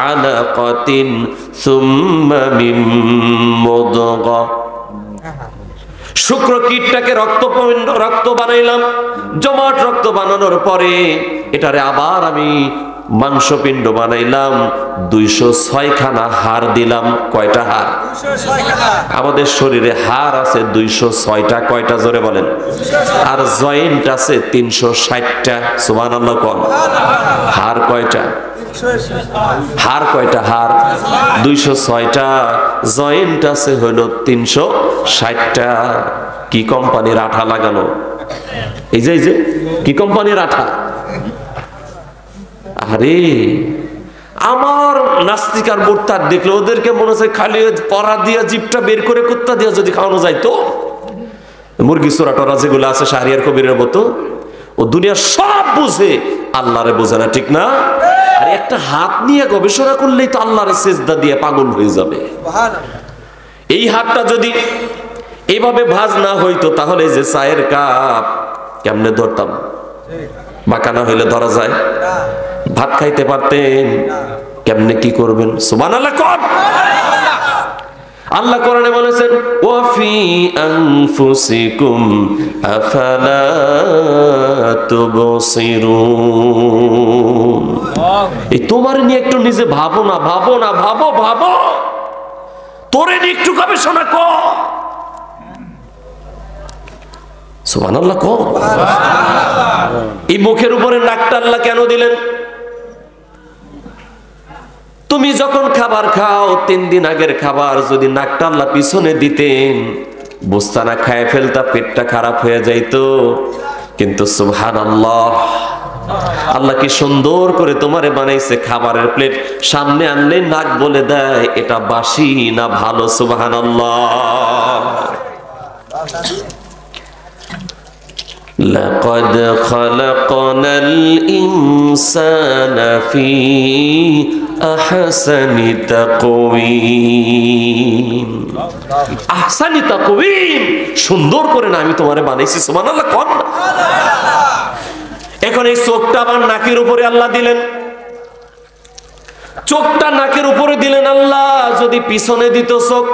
আলাকাতিন সুম্মা মিন মুদগা। শুক্র কীটটাকে রক্ত বানাইলাম, জমাট রক্ত বানানোর পরে এটারে আবার আমি মাংসপিণ্ড বানাইলাম, 206 খানা হাড় দিলাম। কয়টা হাড়? আমাদের শরীরে হাড় আছে 206টা। কয়টা জোরে বলেন? আর জয়েন্ট আছে 360টা। সুবহানাল্লাহ কোন? হাড় কয়টা? হাড় কয়টা? হাড় 206টা, জয়েন্ট আছে হলো 360টা। কি কোম্পানির আঠা লাগানো? এই যে কি কোম্পানির আঠা? আরে আমার নাস্তিক আর মোরতাদ দেখলে ওদেরকে মনে হচ্ছে খালি পরা দিয়া জিপটা বের করে কুত্তা দিয়া যদি খাওয়ানো যায় তো, মুরগি চোরা টোরা যেগুলো আছে শাহরিয়ার কবিরের মতো, ও দুনিয়া সব বুঝে, আল্লাহরে বোঝে না, ঠিক না? আর একটা হাত নিয়ে গবেষণা করলেই তো আল্লাহরে সেজদা দিয়ে পাগল হয়ে যাবে। এই হাতটা যদি এইভাবে ভাঁজ না হইতো তাহলে যে চায়ের কাপ কেমনে ধরতাম? বাঁকানা হইলে ধরা যায়? ভাত খাইতে পারতেন? কেমনে কি করবেন? সুবহানাল্লাহ কোন? আল্লাহ কোরআনে বলেছেন ওয়া ফি আনফুসিকুম আফালা তুবসিরুন। এই তোমার নিয়ে একটু নিজে ভাবো না, ভাবো তোরে নিয়ে একটু গবেষণা কর। সুবহানাল্লাহ কোন? এই মুখের উপরে নাকটা আল্লাহ কেন দিলেন? তুমি যখন খাবার খাও 3 দিন আগের খাবার যদি নাকটা আল্লাহ পিছনে দিতেন, বুঝতা না, খায় ফেলতা, পেটটা খারাপ হয়ে যাইতো। কিন্তু সুবহানাল্লাহ, আল্লাহ কি সুন্দর করে তোমারে বানাইছে। খাবারের প্লেট সামনে আনলে নাক বলে দেয় এটা বাসি না ভালো। সুবহানাল্লাহ। لقد خلقنا الإنسان في أحسن تقويم। আহসানি তাকওয়িম, সুন্দর করে না আমি তোমারে বানাইছি। সুবহানাল্লাহ কোন? এখন এই চোখটা আবার নাকের উপরে আল্লাহ দিলেন। চোখটা নাকের উপরে দিলেন আল্লাহ। যদি পিছনে দিত চোখ,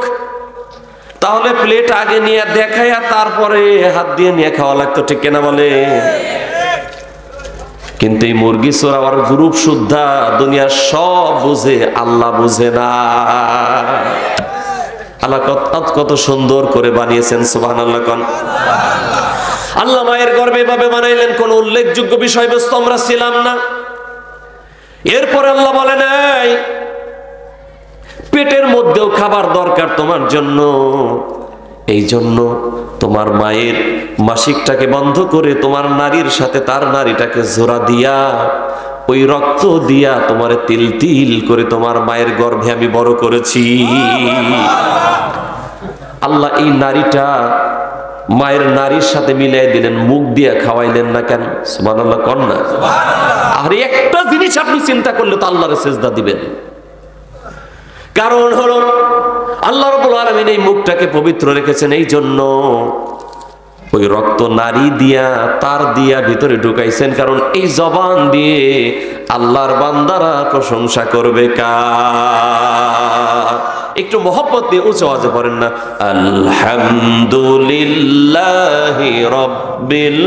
তাহলে প্লেট আগে নিয়ে দেখায়া তারপরে হাত দিয়ে নিয়ে খাওয়া লাগতো, ঠিক কিনা বলে? কিন্তু এই মুরগি চোরাবার গ্রুপ সুদ্ধা দুনিয়ার সব বুঝে, আল্লাহ বুঝে না। আল্লাহ কত সুন্দর করে বানিয়েছেন। সুবহানাল্লাহ কোন? আল্লাহ মায়ের গর্ভে এভাবে বানাইলেন, কোন উল্লেখযোগ্য বিষয়বস্তু আমরা ছিলাম না। এরপর আল্লাহ বলেন এই পেটের মধ্যেও খাবার দরকার তোমার জন্য। এই জন্য তোমার মায়ের মাসিকটাকে বন্ধ করে তোমার নারীর সাথে তার নারীটাকে জোড়া দিয়া, ওই রক্ত দিয়া তোমার তিল তিল করে তোমার মায়ের গর্ভে আমি বড় করেছি। আল্লাহ এই নারীটা মায়ের নারীর সাথে মিলাই দিলেন, মুখ দিয়ে খাওয়াইলেন না কেন? সুবহানাল্লাহ কোন না? আর একটা জিনিস আপনি চিন্তা করলে তো আল্লাহর সিজদা দিবেন। কারণ হলো আল্লাহ রাব্বুল আলামিন এই মুখটাকে পবিত্র রেখেছেন। এই জন্য ওই রক্ত নারী দিয়া তার দিয়া ভিতরে ঢুকাইছেন, কারণ এই জবান দিয়ে আল্লাহর বান্দারা প্রশংসা করবে কার? একটু মহব্বত দিয়ে উঁচু আওয়াজে পড়েন না, আলহামদুলিল্লাহি রাব্বিল।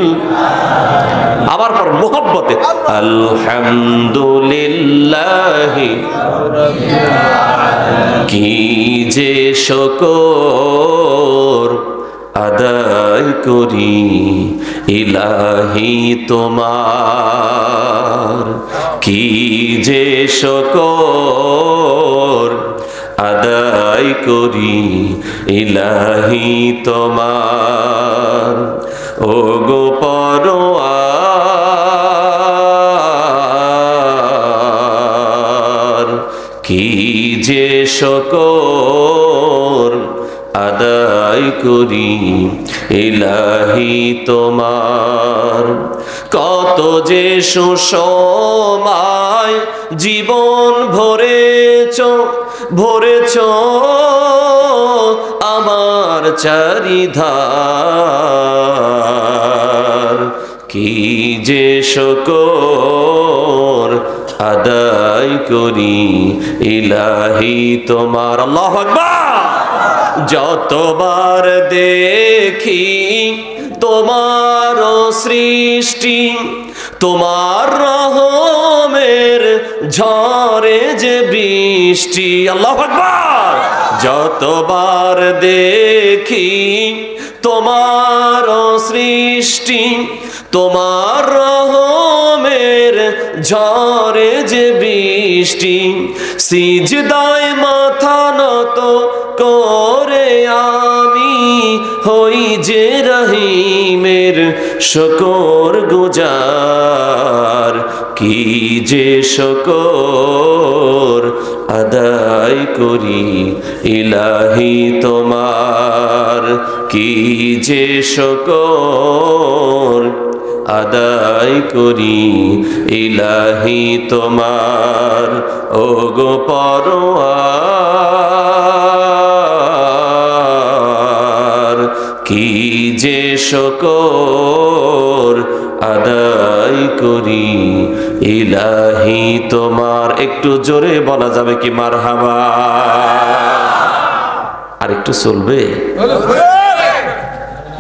আবার পড়েন মহব্বতে, আলহামদুলিল্লাহি। কি যে শুকর আদায় করি ইলাহি তোমার, কি যে শুকর আদায় করি ইলাহি তোমার। ও গো পরওয়ার, কি যে শুকর আদায় করি ইলাহি তোমার। কত যে সুসময় জীবন ভরেছ আমার চারিধার, কি যে শুকর আদায় করি ইলাহি তোমার। আল্লাহু আকবার। যতবার দেখি তোমার সৃষ্টি, তোমার রহমের ঝরে যে বৃষ্টি। আল্লাহু আকবার। যতবার দেখি তোমার সৃষ্টি, তোমার রহমের ঝরে যে বৃষ্টি, সিজদায় মাথা নত করে আমি হই যে রহিমের শুকর গুজার। কি যে শুকর আদায় করি ইলাহি তোমার, কি যে শুকর আদায় করি ইলাহি তোমার। ও গো পরওয়ার, কি যে শুকর আদায় করি ইলাহি তোমার। একটু জোরে বলা যাবে কি মারহাবা? আর একটু চলবে?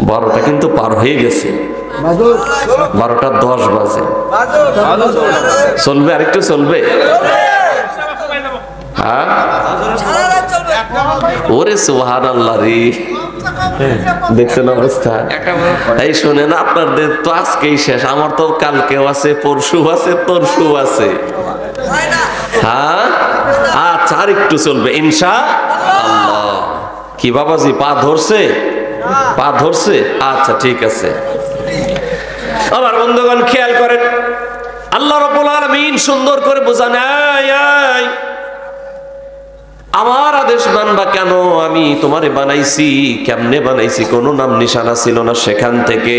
12টা কিন্তু পার হয়ে গেছে, 12:10 বাজে। চলবে? আর একটু চলবে? হ্যাঁ, ওরে সুবহানাল্লাহ রে, দেখছেন অবস্থা? এই শোনেন, আপনাদের তো আজকেই শেষ, আমার তো কালকেও আছে, পরশু আছে, তরশু আছে। হ্যাঁ, আচ্ছা আর একটু চলবে ইনশাআল্লাহ। কি বাবাজি, পা ধরছে? পা ধরছে? আচ্ছা ঠিক আছে। আমার বন্ধুগণ খেয়াল করেন, আল্লাহ রাব্বুল আলামিন সুন্দর করে বোঝান, আমার আদেশ মানবা কেন? আমি তোমারে বানাইছি, কেমনে বানাইছি? কোনো নাম নিশানা ছিল না। সেখান থেকে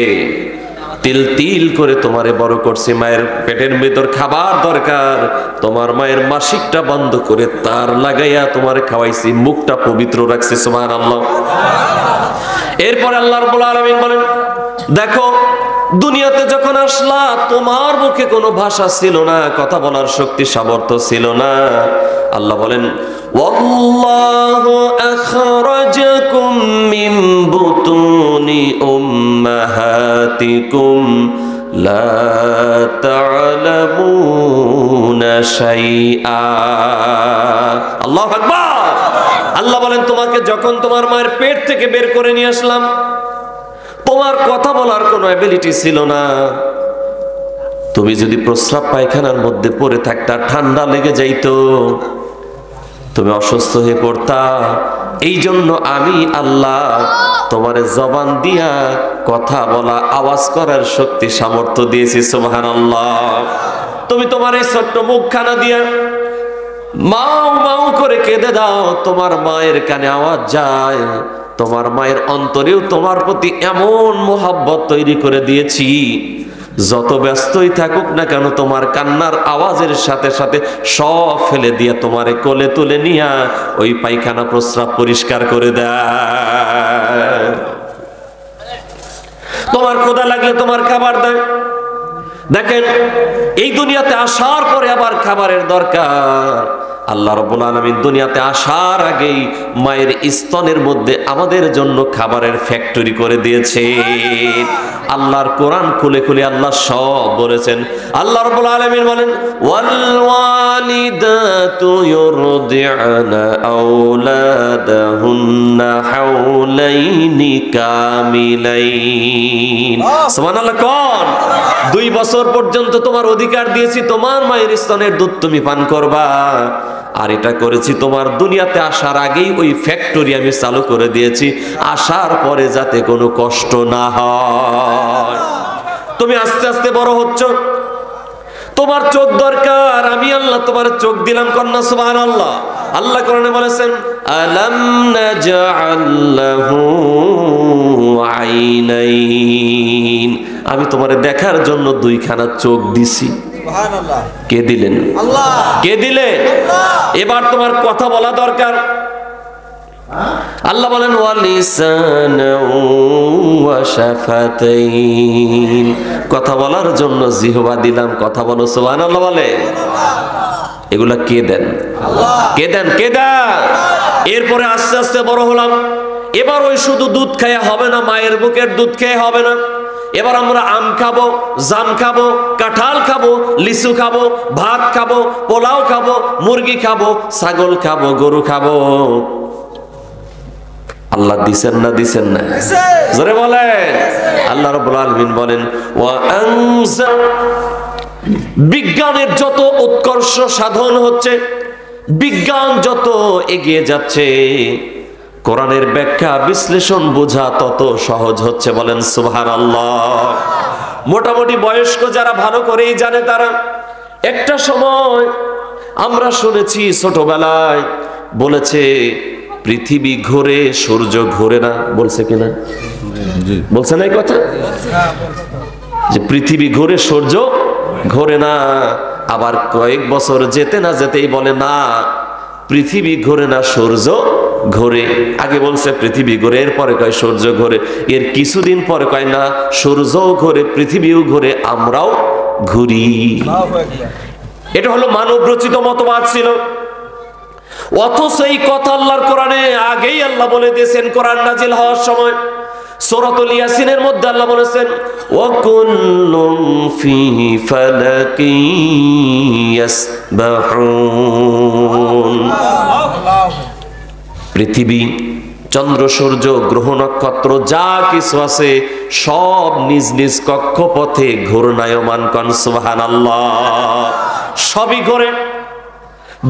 তিল তিল করে তোমারে বড় করছি। মায়ের পেটের ভিতর খাবার দরকার, তোমার মায়ের মাসিকটা বন্ধ করে তার লাগাইয়া তোমারে খাওয়াইছি, মুখটা পবিত্র রাখছি। সুবহানাল্লাহ। এরপর আল্লাহ রাব্বুল আলামিন বলেন, দেখো দুনিয়াতে যখন আসলা তোমার মুখে কোনো ভাষা ছিল না, কথা বলার শক্তি সামর্থ্য ছিল না। আল্লাহ বলেন, ওয়াল্লাহু আখরাজাকুম মিন বুতুনি উম্মাহাতিকুম লা তা'লামুনা শাইআ। আল্লাহু আকবার। আল্লাহ বলেন, তোমাকে যখন তোমার মায়ের পেট থেকে বের করে নিয়ে আসলাম, তোমার কথা বলার কোনো অ্যাবিলিটি ছিল না। তুমি যদি প্রস্রাব পায়খানার মধ্যে পড়ে থাকতা, ঠান্ডা লেগে যাইতো, তুমি অসুস্থ হয়ে পড়তা। এই জন্য আমি আল্লাহ তোমার জবান দিয়া কথা বলা, আওয়াজ করার শক্তি সামর্থ্য দিয়েছি। সুবহানাল্লাহ। তুমি তোমার এই ছোট্ট মুখখানা দিয়া মাও মাও করে কেঁদে দাও, তোমার মায়ের কানে আওয়াজ যায়, তোমার মায়ের অন্তরেও তোমার প্রতি এমন মোহাব্বত তৈরি করে দিয়েছি, যত ব্যস্তই থাকুক না কেন তোমার কান্নার আওয়াজের সাথে সাথে সব ফেলে দিয়ে তোমারে কোলে তুলে নিয়া ওই পায়খানা প্রস্রাব পরিষ্কার করে দেয়। তোমার ক্ষুধা লাগলে তোমার খাবার দেয়। দেখেন, এই দুনিয়াতে আসার পরে আবার খাবারের দরকার। আল্লাহ রাব্বুল আলামিন দুনিয়াতে আসার আগেই মায়ের স্তনের মধ্যে আমাদের জন্য খাবারের ফ্যাক্টরি করে দিয়েছে। আল্লাহর কোরআন খুলে খুলে আল্লাহ সব বলেছেন। আল্লাহ রাব্বুল আলামিন বলেন, ওয়াল ওয়ালিদাতু ইউরদি'না আওলাদাহুন্না হাওলাইনি কামিলাইন। সুবহানাল্লাহ। কোন 2 বছর পর্যন্ত তোমার অধিকার দিয়েছি, তোমার মায়ের স্তনের দুধ তুমি পান করবা। আর এটা করেছি তোমার দুনিয়াতে আসার আগেই, ওই ফ্যাক্টরি আমি চালু করে দিয়েছি, আসার পরে যাতে কোনো কষ্ট না হয়। তুমি আস্তে আস্তে বড় হচ্ছ, তোমার চোখ দরকার, আমি আল্লাহ তোমার চোখ দিলাম। কন্যা সুবহানাল্লাহ। আল্লাহ কোরআনে বলেছেন, আলাম নাজআল লাহু আইনাইন। আমি তোমারে দেখার জন্য 2খানা চোখ দিছি। সুবহানাল্লাহ। কে দিলেন? আল্লাহ। কে দিলেন? এবার তোমার কথা বলা দরকার। আল্লাহ বলেন, ওয়ালিসানাও ওয়া শাফাতাইন। কথা বলার জন্য জিহ্বা দিলাম, কথা বলো। সুবহানাল্লাহ বলে। এগুলা কে দেন? আল্লাহ। কে দেন? কে দেন? এরপরে আস্তে আস্তে বড় হলাম, এবার ওই শুধু দুধ খেয়ে হবে না, মায়ের বুকের দুধ খেয়ে হবে না, এবার আমরা আম খাবো, জাম খাবো, কাঁঠাল খাবো, লিচু খাবো, ভাত খাবো, পোলাও খাবো, মুরগি খাবো, ছাগল খাবো, গরু খাবো। আল্লাহ দিছেন না দিছেন না? জোরে বলেন। আল্লাহ রাব্বুল আলামিন বলেন বিজ্ঞানের যত উৎকর্ষ সাধন হচ্ছে, বিজ্ঞান যত এগিয়ে যাচ্ছে, কোরআনের ব্যাখ্যা বিশ্লেষণ বোঝা তত সহজ হচ্ছে। বলেন সুবহানাল্লাহ। মোটামুটি বয়স্ক যারা ভালো করেই জানে তারা, একটা সময় আমরা শুনেছি ছোটবেলায় বলেছে পৃথিবী ঘোরে সূর্য ঘোরে না, বলছে কিনা? বলছে না এই কথা, যে পৃথিবী ঘোরে সূর্য ঘোরে না। আবার কয়েক বছর যেতে না যেতেই বলে না, পৃথিবী ঘোরে না সূর্য ঘোরে। আগে বলছে পৃথিবী ঘোরে, এরপরে কয় সূর্য ঘোরে, এর কিছুদিন পরে কয় না সূর্যও ঘোরে, পৃথিবীও ঘোরে, আমরাও ঘুরি। এটা হলো মানব রচিত মতবাদ ছিল। অথচ এই কথা আল্লাহর কোরআনে আগেই আল্লাহ বলে দিয়েছেন। কোরআন নাজিল হওয়ার সময় সূরাতুল ইয়াসিনের মধ্যে আল্লাহ বলেছেন ওয়া কুল্লুম ফি ফালাকি ইয়াসবাহুন। পৃথিবী, চন্দ্র, সূর্য, গ্রহ, নক্ষত্র যা কিছু আছে সব নিজ নিজ কক্ষপথে ঘূর্ণায়মান। কোন সুবহানাল্লাহ। সবই ঘোরে।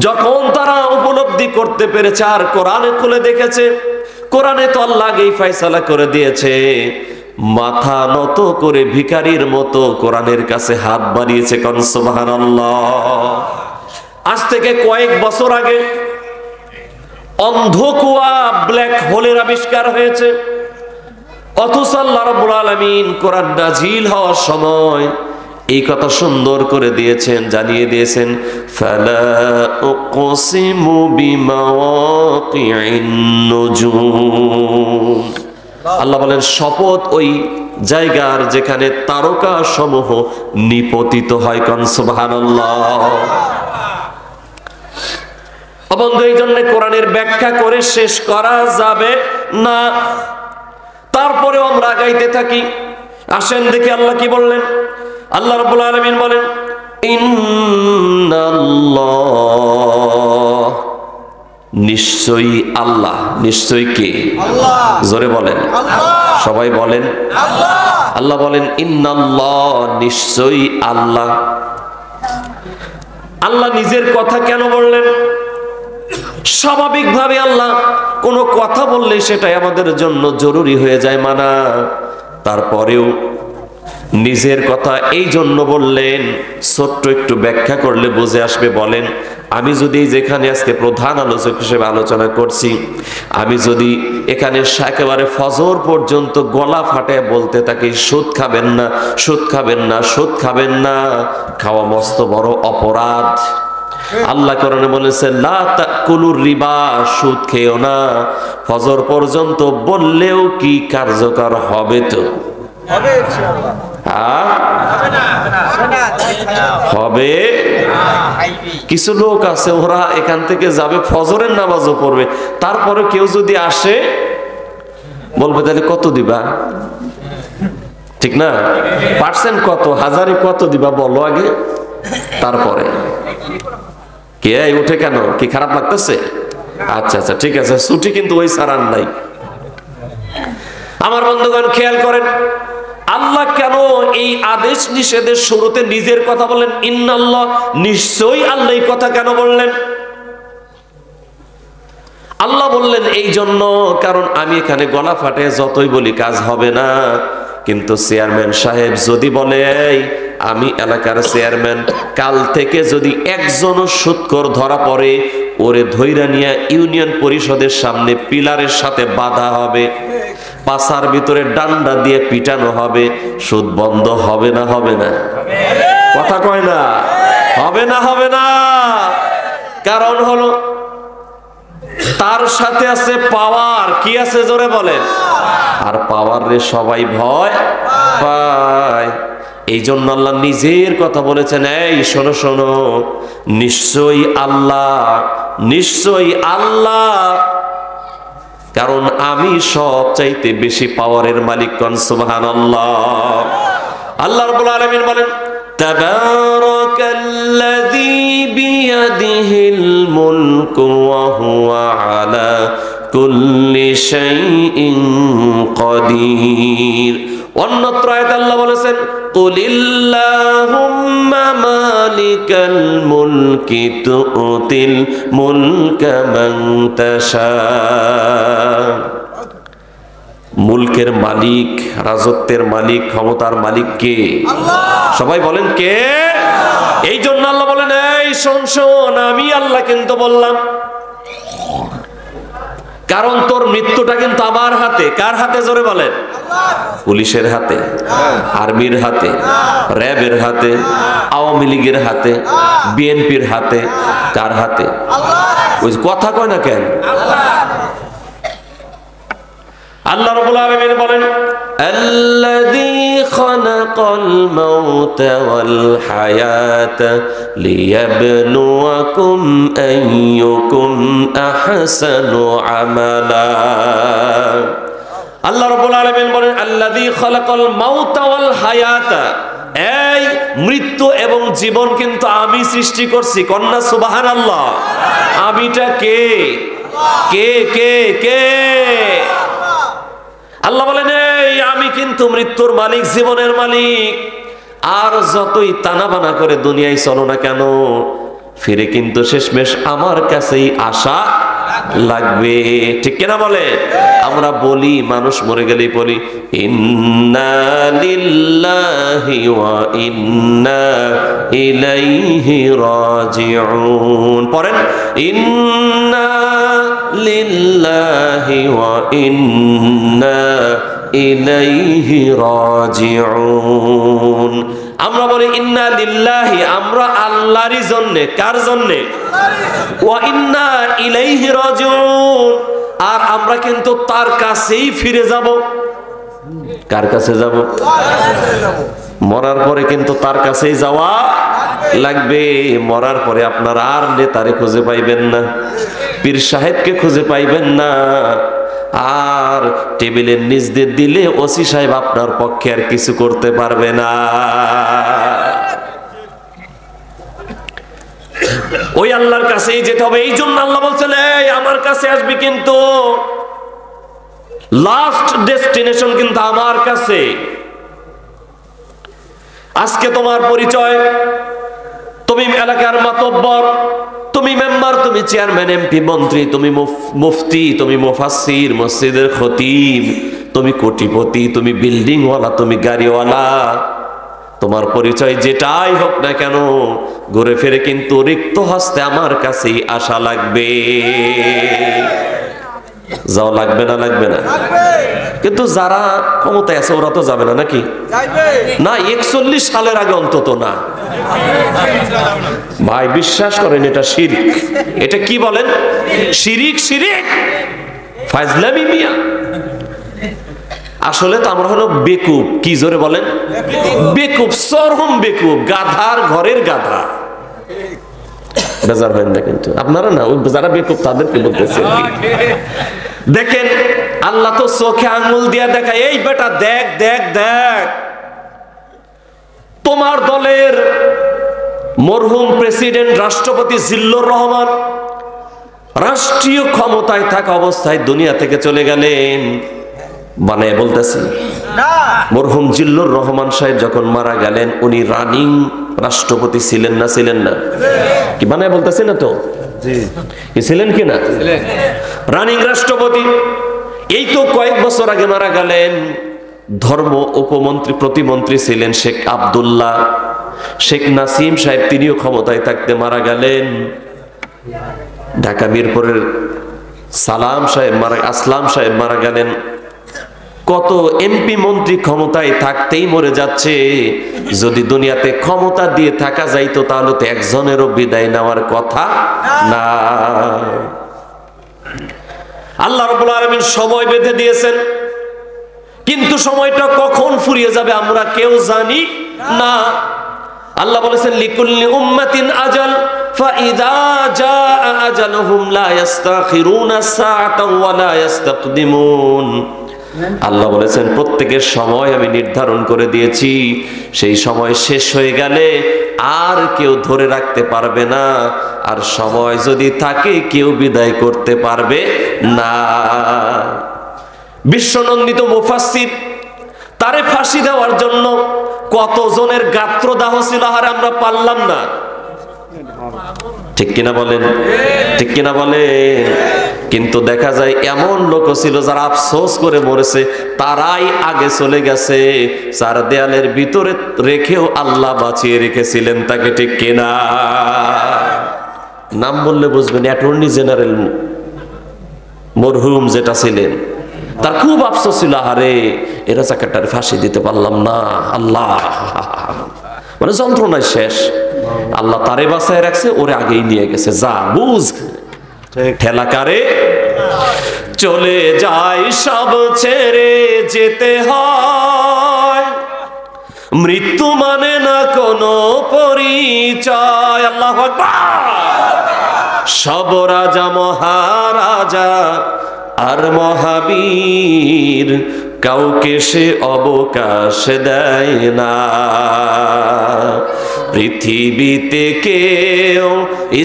যখন তারা উপলব্ধি করতে পেরেছে আর কোরআনে খুলে দেখেছে, কোরআনে তো আল্লাহ আগেই ফয়সালা করে দিয়েছে, মাথা নত করে ভিখারির মতো কোরআনের কাছে হাত বাড়িয়েছে। কোন সুবহানাল্লাহ। আজ থেকে কয়েক বছর আগে অন্ধকুয়া ব্ল্যাক হোলের আবিষ্কার হয়েছে, অথচ আল্লাহ রাব্বুল আলামিন কোরআন নাজিল হওয়ার সময় এই কথা সুন্দর করে দিয়েছেন, জানিয়ে দিয়েছেন ফালা উকসিমু বিমাওয়াকিন নুজুম। আল্লাহ বলেন শপথ ওই জায়গার যেখানে তারকা সমূহ নিপতিত হয়। কোন সুবহানাল্লাহ। বন্ধু, এই জন্য কোরআনের ব্যাখ্যা করে শেষ করা যাবে না, তারপরেও আমরা আগাইতে থাকি। আসেন দেখি আল্লাহ কি বললেন। আল্লাহ রাব্বুল আলামিন বলেন ইন্নাল্লাহ, নিশ্চয়ই আল্লাহ। নিশ্চয়ই কে? আল্লাহ। জোরে বলেন আল্লাহ। সবাই বলেন আল্লাহ। আল্লাহ বলেন ইন্নাল্লাহ, নিশ্চয়ই আল্লাহ। আল্লাহ নিজের কথা কেন বললেন? স্বাভাবিকভাবে আল্লাহ কোনো কথা বললে সেটাই আমাদের জন্য জরুরি হয়ে যায় মানা। তারপরেও নিজের কথা এই জন্য বললেন, ছোট্ট একটু ব্যাখ্যা করলে বুঝে আসবে। বলেন, আমি যদি যেখানে আজকে প্রধান আলোচক হিসেবে আলোচনা করছি, আমি যদি এখানে একেবারে ফজর পর্যন্ত গলা ফাটে বলতে থাকি সুদ খাবেন না, সুদ খাবেন না, সুদ খাবেন না, খাওয়া মস্ত বড় অপরাধ। আল্লাহ কোরআনে বলেছে লা তাকুলুর রিবা, সুদ খেও না। ফজর পর্যন্ত বললেও কি কার্যকর হবে? তো হবে ইনশাআল্লাহ। হবে। কিছু লোক আছে ওরা এখান থেকে যাবে, ফজরের নামাজও পড়বে, তারপরে কেউ যদি আসে বলবে তাহলে কত দিবা? ঠিক না? পার্সেন্ট কত, হাজারে কত দিবা বলো আগে, তারপরে কে উঠে। কেন? কি খারাপ লাগতেছে? আচ্ছা আচ্ছা ঠিক আছে, ছুটি কিন্তু ওই সারান নাই। আমার বন্ধুগণ খেয়াল করেন, আল্লাহ কেন এই আদেশ নিষেধের শুরুতে নিজের কথা বললেন ইন্নাল্লাহ, নিশ্চয়ই আল্লাহ এই কথা কেন বললেন? আল্লাহ বললেন এই জন্য, কারণ আমি এখানে গলা ফাটে যতই বলি কাজ হবে না। কিন্তু চেয়ারম্যান সাহেব যদি বলে এই আমি এলাকার চেয়ারম্যান, কাল থেকে যদি একজনও সুদখোর ধরা পড়ে, ওরে ধইরা নিয়ে ইউনিয়ন পরিষদের সামনে পিলারের সাথে বাঁধা হবে, পাছার ভিতরে ডান্ডা দিয়ে পিটানো হবে। সুদ বন্ধ হবে না? হবে না? কথা কয় না? হবে না? হবে না? কারণ হলো তার সাথে আছে পাওয়ার। কি আছে? জোরে বলেন। আর পাওয়ার রে সবাই ভয় পায়। এই জন্য আল্লাহ নিজের কথা বলেছেন, এই শোনো শোনো, নিশ্চয়ই আল্লাহ, নিশ্চয়ই আল্লাহ কারণ আমি সবচাইতে বেশি পাওয়ারের মালিক। কোন সুবহানাল্লাহ। আল্লাহ রাব্বুল আলামিন বলেন তাবারাকাল্লাযী বিয়াদিহিল মুলকু ওয়া হুয়া আলা কুল্লি শাইইন কাদির। অন্যত্র আয়াতে আল্লাহ বলেছেন কুলিল্লাহুম্মা মালিকাল মুলকি তুতিল মুলকা মান তাশা। মুলকের মালিক, রাজত্বের মালিক, ক্ষমতার মালিক কে? আল্লাহ। সবাই বলেন কে? এই জন্য আল্লাহ বলেন এই শোন শোন, আমি আল্লাহ কিন্তু বললাম, কারণ তোর মৃত্যুটা কিন্তু আমার হাতে। কার হাতে? জোরে বলেন। পুলিশের হাতে, আর্মির হাতে, র্যাবের হাতে, আওয়ামী লীগের হাতে, বিএনপির হাতে। কার হাতে? ওই কথা কয় না কেন? আল্লাহ রাব্বুল আলামিন বলেন আল্লাযী খালাকাল মাউতা ওয়াল হায়াতা লিয়াবলুয়াকুম আইয়ুকুম আহসানু আমালা। আল্লাহ রাব্বুল আলামিন বলেন আল্লাযী খালাকাল মাউতা ওয়াল হায়াতা, এই মৃত্যু এবং জীবন কিন্তু আমি সৃষ্টি করছি। কন্যা সুবহানাল্লাহ। আমিটা কে? কে কে কে? আল্লাহ বলেন এই আমি কিন্তু মৃত্যুর মালিক, জীবনের মালিক। আর যতই তানা বানা করে দুনিয়ায় চলো না কেন, ফিরে কিন্তু শেষমেশ আমার কাছেই আসা লাগবে। ঠিক কিনা বলে? আমরা বলি, মানুষ মরে গেলেই বলি ইন্না লিল্লাহি ওয়া ইন্না ইলাইহি রাজিউন। পড়েন ইন্না লিল্লাহি ওয়া ইন্না ইলাইহি রাজিউন। আমরা বলি ইন্না লিল্লাহি, আমরা আল্লাহরই জন্য। কার জন্য? ওয়া ইন্না ইলাইহি রাজিউন, আর আমরা কিন্তু তার কাছেই ফিরে যাব। কার কাছে যাব? মরার পরে কিন্তু তার কাছেই যাওয়া লাগবে। মরার পরে আপনার আর নেতারে খুঁজে পাইবেন না, পীর সাহেবকে খুঁজে পাইবেন না, আর টেবিলের নিচ দিয়ে দিলে ওসি সাহেব আপনার পক্ষে আর কিছু করতে পারবে না। ওই আল্লাহর কাছেই যেতে হবে। এই জন্য আল্লাহ বলছেন এই আমার কাছে আসবি, কিন্তু লাস্ট ডেস্টিনেশন কিন্তু আমার কাছে। আজকে তোমার পরিচয়, তুমি এলাকার মাতব্বর, তুমি মেম্বার, তুমি চেয়ারম্যান, এমপি, মন্ত্রী, তুমি মুফতি, তুমি মুফাসসির, মসজিদের খতিব, তুমি কোটিপতি, তুমি বিল্ডিং ওয়ালা, তুমি গাড়িওয়ালা। তোমার পরিচয় যেটাই হোক না কেন, ঘুরে ফিরে কিন্তু রিক্ত হস্তে আমার কাছেই আসা লাগবে। যাও লাগবে না? লাগবে না? কিন্তু যারা ক্ষমতায় আছে ওরা তো যাবে না নাকি? না, 41 সালের আগে অন্তত না। ভাই বিশ্বাস করেন এটা শিরক। এটা কি বলেন? শিরিক। শিরিক ফাজলামি মিয়া। আসলে তো আমরা হলো বেকুব। কি জোরে বলেন? বেকুব, চরম বেকুব, গাধার ঘরের গাধা। বেজার হয় না কিন্তু আপনারা না, ওই যারা বেকুব তাদেরকে বলতেছে। দেখেন আল্লাহ তো চোখে আঙ্গুল দিয়ে দেখায়, এই বেটা দেখ দেখ দেখ, তোমার দলের মরহুম প্রেসিডেন্ট রাষ্ট্রপতি জিল্লুর রহমান রাষ্ট্রীয় ক্ষমতায় থাকা অবস্থায় দুনিয়া থেকে চলে গেলেন। মানে বলতেছি মরহুম জিল্লুর রহমান সাহেব যখন মারা গেলেন, উনি রানিং রাষ্ট্রপতি ছিলেন না? ছিলেন না? কি বানায় বলতেছি না তো? ছিলেন কি না? রানিং রাষ্ট্রপতি। এই তো কয়েক বছর আগে মারা গেলেন। ধর্ম উপমন্ত্রী, প্রতিমন্ত্রী ছিলেন শেখ আব্দুল্লাহ। শেখ নাসিম সাহেব তিনিও ক্ষমতায় থাকতে মারা গেলেন। ঢাকা মিরপুরের সালাম সাহেব আসলাম সাহেব মারা গেলেন। কত এমপি মন্ত্রী ক্ষমতায় থাকতেই মরে যাচ্ছে। যদি দুনিয়াতে ক্ষমতা দিয়ে থাকা যাইতো তাহলে তো একজনেরও বিদায় নেওয়ার কথা না। আল্লাহ রাব্বুল আলামিন সময় বেঁধে দিয়েছেন, কিন্তু সময়টা কখন ফুরিয়ে যাবে আমরা কেউ জানি না। আল্লাহ বলেছেন লিকুল্লি উম্মাতিন আজাল فإذا جاء أجلهم لا يستأخرون ساعة ولا يستقدمون। আল্লাহ বলেছেন প্রত্যেকের সময় আমি নির্ধারণ করে দিয়েছি, সেই সময় শেষ হয়ে গেলে আর কেউ ধরে রাখতে পারবে না, আর সময় যদি থাকে কেউ বিদায় করতে পারবে না। বিশ্বনন্দিত মুফাসসির, তারে ফাঁসি দেওয়ার জন্য কতজনের গাত্রদাহ ছিল, আর আমরা পারলাম না। ঠিক কিনা বলেন? ঠিক কিনা বলেন? কিন্তু দেখা যায় এমন লোক ছিল যারা আফসোস করে মরেছে, তারাই আগে চলে গেছে, চার দেয়ালের ভিতরে রেখেও আল্লাহ বাঁচিয়ে রেখেছিলেন তাকে। ঠিক কিনা? নাম বললে বুঝবেন, অ্যাটর্নি জেনারেল মরহুম যেটা ছিলেন, তার খুব আফসোস ছিল, আরে এরা চাকাটার ফাঁসি দিতে পারলাম না, আল্লাহ, মানে যন্ত্রণায় শেষ। আল্লাহ তারে বাঁচায় রাখছে, ওরে আগেই নিয়ে গেছে, যা বুঝ ঠেলাকারে চলে যায়, সব ছেড়ে যেতে হয়, মৃত্যু মানে না কোনো পরিচয়। আল্লাহু আকবার। সব রাজা মহারাজা আর মহাবীর, কাউকে সে অবকাশ দেয় না, পৃথিবীতে কেউ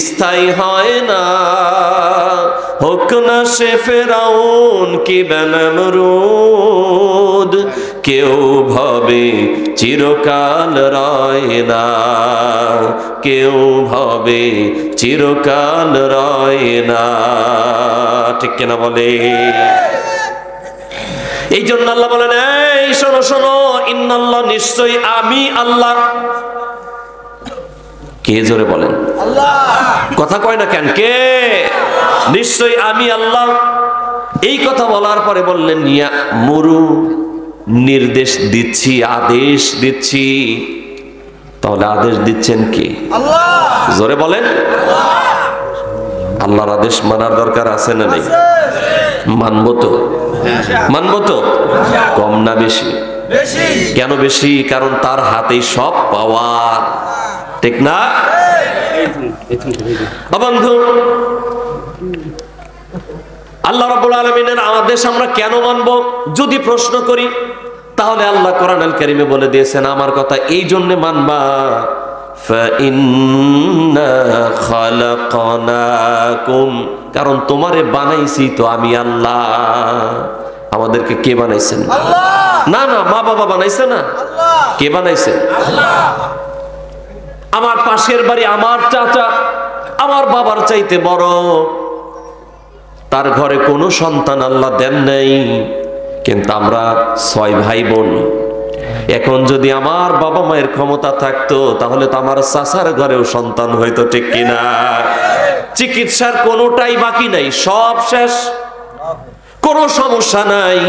স্থায়ী হয় না, হোক না সে ফেরাউন কি নমরুদ, কেউ ভবে চিরকাল রয় না, কেউ ভবে চিরকাল রয় না। ঠিক কিনা বলে? এই জন্য আল্লাহ বলেন, এই শোনো শোনো, ইন্নাল্লাহ, নিশ্চয়ই আমি আল্লাহ। কে জোরে বলেন? আল্লাহ। কথা কয় না কেন? কে? নিশ্চয়ই আমি আল্লাহ। এই কথা বলার পরে বললেন, ইয়া মুরু, নির্দেশ দিচ্ছি, আদেশ দিচ্ছি। তাহলে আদেশ দিচ্ছেন কে? আল্লাহ। জোরে বলেন। আল্লাহর আদেশ মানার দরকার আছে না নেই? মানবো তো? মানবো তো? কম না বেশি? কেন বেশি? কারণ তার হাতেই সব পাওয়ার। ঠিক না বন্ধু? আল্লাহ রাব্বুল আলামিনের আদেশ আমরা কেন মানবো যদি প্রশ্ন করি, তাহলে আল্লাহ কোরআনুল কারীমে বলে দিয়েছেন, আমার কথা এই জন্য মানবা, ফাইন্না খালাকনাকুম, কারণ তোমারে বানাইছি তো আমি আল্লাহ। আমাদেরকে কে বানাইছেন? আল্লাহ। না না, মা বাবা বানাইছে না? আল্লাহ। কে বানাইছে? আল্লাহ। আমার পাশের বাড়ি আমার চাচা আমার বাবার চাইতে বড়, তার ঘরে কোনো সন্তান আল্লাহ দেন নাই, কিন্তু আমরা 6 ভাই বোন। এখন যদি আমার বাবা মায়ের ক্ষমতা থাকতো, তাহলে তো আমার চাচার ঘরেও সন্তান হইতো। ঠিক কিনা? চিকিৎসার কোনোটাই বাকি নাই, সব শেষ, কোনো সমস্যা নাই,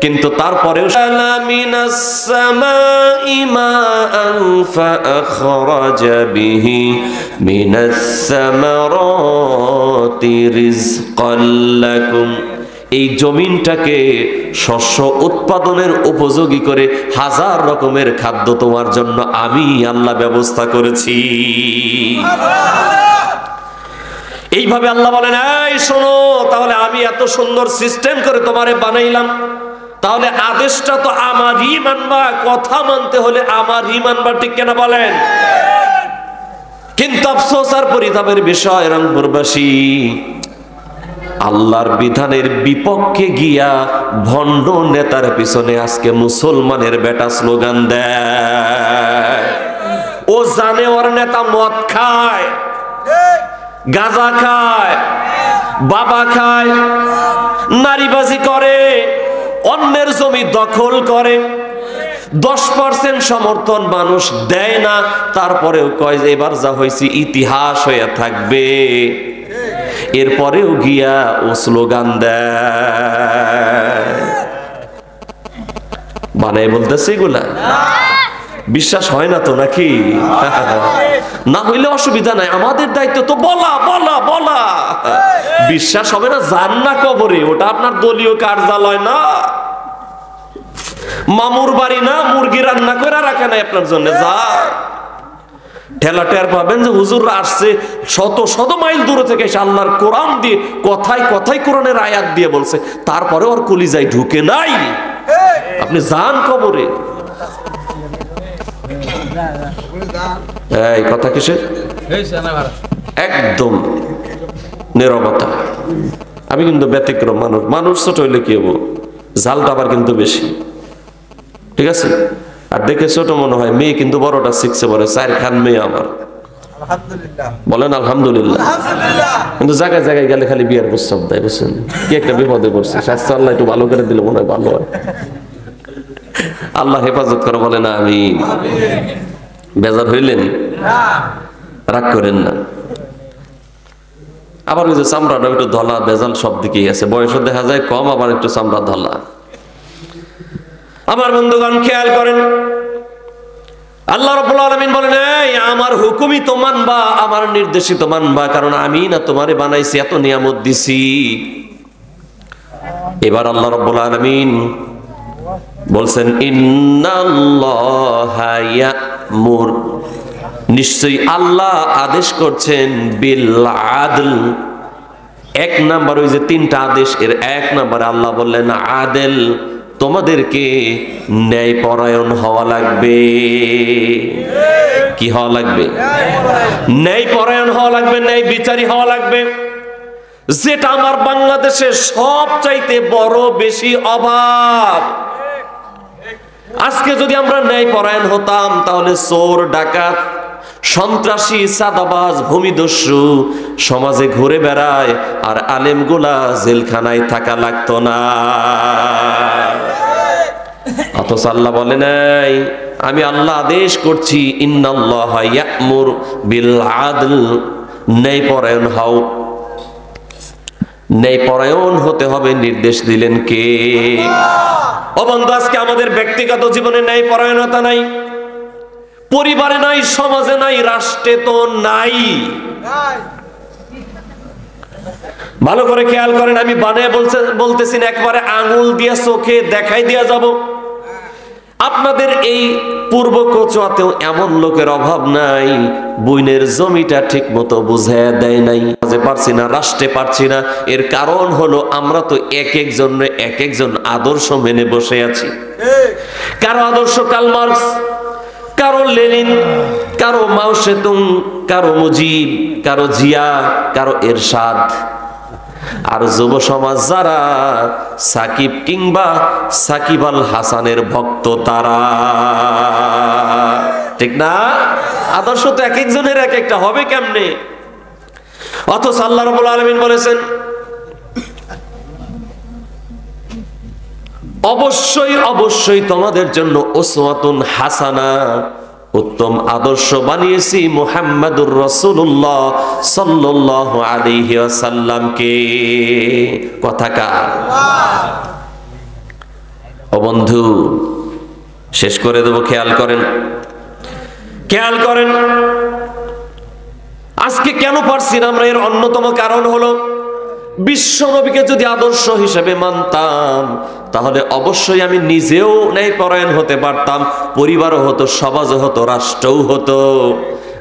কিন্তু তারপরেও মিনাস সামাই মাআন ফাআখরাজা বিহি মিনাস সামারাতি রিজকাল লাকুম, এই জমিনটাকে শস্য উৎপাদনের উপযোগী করে হাজার রকমের খাদ্য তোমার জন্য আমি আল্লাহ ব্যবস্থা করেছি। এইভাবে আল্লাহ বলেন, এই শোনো, তাহলে আমি এত সুন্দর সিস্টেম করে তোমারে বানাইলাম, তাহলে আদেশটা তো আমারই মানবা, কথা মানতে হলে আমারই মানবা। ঠিক কেনা বলেন? কিন্তু আফসোস আর পরিতাপের বিষয়, রংপুরবাসী আল্লাহর বিধানের বিপক্ষে গিয়া ভণ্ড নেতার পিছনে আজকে মুসলমানের বেটা স্লোগান দেয়। ও জানে ওর নেতা মদ খায়, গাঁজা খায়, বাবা খায়, নারীবাজি করে, অন্যের জমি দখল করে, 10% সমর্থন মানুষ দেয় না, তারপরেও কয় যে এবার যা হয়েছে ইতিহাস হয়ে থাকবে। এরপরেও গিয়া ও স্লোগান দেয়। বানাই বলতেছে এগুলা? বিশ্বাস হয় না তো নাকি? না হইলে অসুবিধা নাই, আমাদের দায়িত্ব তো বলা বলা বলা। বিশ্বাস হবে না, যান না কবরে, ওটা আপনার দলীয় কার্যালয় না, মামুর বাড়ি না, মুরগি রান্না করে রাখে নাই আপনার জন্য। যা ঠেলা টের পাবেন যে হুজুররা আসছে শত শত মাইল দূরে থেকে এসে আল্লাহর কোরআন দিয়ে কথায় কথায় কোরআনের আয়াত দিয়ে বলছে, তারপরে ওর কলিজায় ঢুকে নাই। আপনি যান কবরে, এই কথা কিসের? একদম নীরবতা। আমি কিন্তু ব্যতিক্রম মানুষ, মানুষ ছোট হইলে কি হবো, জালটা আবার কিন্তু বেশি, ঠিক আছে? আর দেখে ছোট মনে হয়, মেয়ে কিন্তু বড়টা শিখছে, বলে 4 খান মেয়ে আমার, বলেন আলহামদুলিল্লাহ। কিন্তু জায়গায় জায়গায় গেলে খালি বিয়ার প্রস্তাব দেয়, বুঝছেন? কি একটা বিপদে পড়ছে, স্বাস্থ্য আল্লাহ একটু ভালো করে দিলে মনে হয় ভালো হয়। আল্লাহ হেফাজত করে, বলে না আমি। বেজার হইলেন, রাগ করেন না। আবার ওই যে চামড়াটা একটু ধলা, বেজাল সব দিকেই আছে, বয়সও দেখা যায় কম, আবার একটু চামড়া ধলা। আমার বন্ধুগণ খেয়াল করেন, আল্লাহ রাব্বুল আলামিন বলেন, এই আমার হুকুমই তো মানবা, আমার নির্দেশই তো মানবা, কারণ আমি না তোমারে বানাইছি, এত নিয়ামত দিছি। এবার আল্লাহ রাব্বুল আলামিন বলছেন, ইন্নাল্লাহা ইয়া'মুর, নিশ্চয়ই আল্লাহ আদেশ করছেন, বিল আদল। 1 নাম্বার, ওই যে 3টা আদেশ, এর 1 নাম্বারে আল্লাহ বললেন আদেল, তোমাদেরকে ন্যায়পরায়ণ হওয়া লাগবে। কি হওয়া লাগবে? ন্যায়পরায়ণ হওয়া লাগবে, ন্যায় বিচারী হওয়া লাগবে। যেটা আমার বাংলাদেশে সবচাইতে বড় বেশি অভাব। আজকে যদি আমরা ন্যায়পরায়ণ হতাম, তাহলে চোর, ডাকাত, সন্ত্রাসী, সাদাবাজ, ভূমিদস্যু সমাজে ঘুরে বেড়ায়, আর আলেমগুলা জেলখানায় থাকা লাগতো না। অথচ আল্লাহ বলে নাই, আমি আল্লাহ আদেশ করছি, ইন্নাল্লাহা ইয়া'মুর বিল আদল, ন্যায়পরায়ণ হও। ন্যায়পরায়ণ হতে হবে, নির্দেশ দিলেন কে? ও বন্ধু, আজকে আমাদের ব্যক্তিগত জীবনে ন্যায়পরায়ণতা নাই, পরিবারে নাই, সমাজে নাই, রাষ্ট্রে তো নাই। ভালো করে খেয়াল করেন, আমি বানায় বলতেছি না, একবারে আঙুল দিয়ে চোখে দেখাই দিয়া যাব। আপনাদের এই পূর্ব কচুয়াতেও এমন লোকের অভাব নাই, বইনের জমিটা ঠিক মতো বুঝাইয়া দেয় নাই, পারছি না, রাষ্ট্রে পারছি না। এর কারণ হলো আমরা তো এক একজন আদর্শ মেনে বসে আছি। কারো আদর্শ কার্ল মার্কস, কারো লেনিন, কারো মাও সেতুং, কারো মুজিব, কারো জিয়া, কারো এরশাদ। আর যুব সমাজ যারা সাকিব কিংবা সাকিব আল হাসানের ভক্ত, তারা, ঠিক না? আদর্শ তো এক একজনের এক একটা হবে কেমনে? অথচ আল্লাহ রাব্বুল আলামিন বলেছেন, অবশ্যই অবশ্যই তোমাদের জন্য উসওয়াতুন হাসানা, উত্তম আদর্শ বানিয়েছি মুহাম্মাদুর রাসূলুল্লাহ সাল্লাল্লাহু আলাইহি ওয়াসাল্লামকে। কথা কার? ও বন্ধু, শেষ করে দেব, খেয়াল করেন, খেয়াল করেন। আজকে কেন পারছি না আমরা? এর অন্যতম কারণ হলো, বিশ্ব নবীকে যদি আদর্শ হিসেবে মানতাম, তাহলে অবশ্যই আমি নিজেও ন্যায়পরায়ণ হতে পারতাম, পরিবারও হতো, সমাজও হতো, রাষ্ট্রও হতো।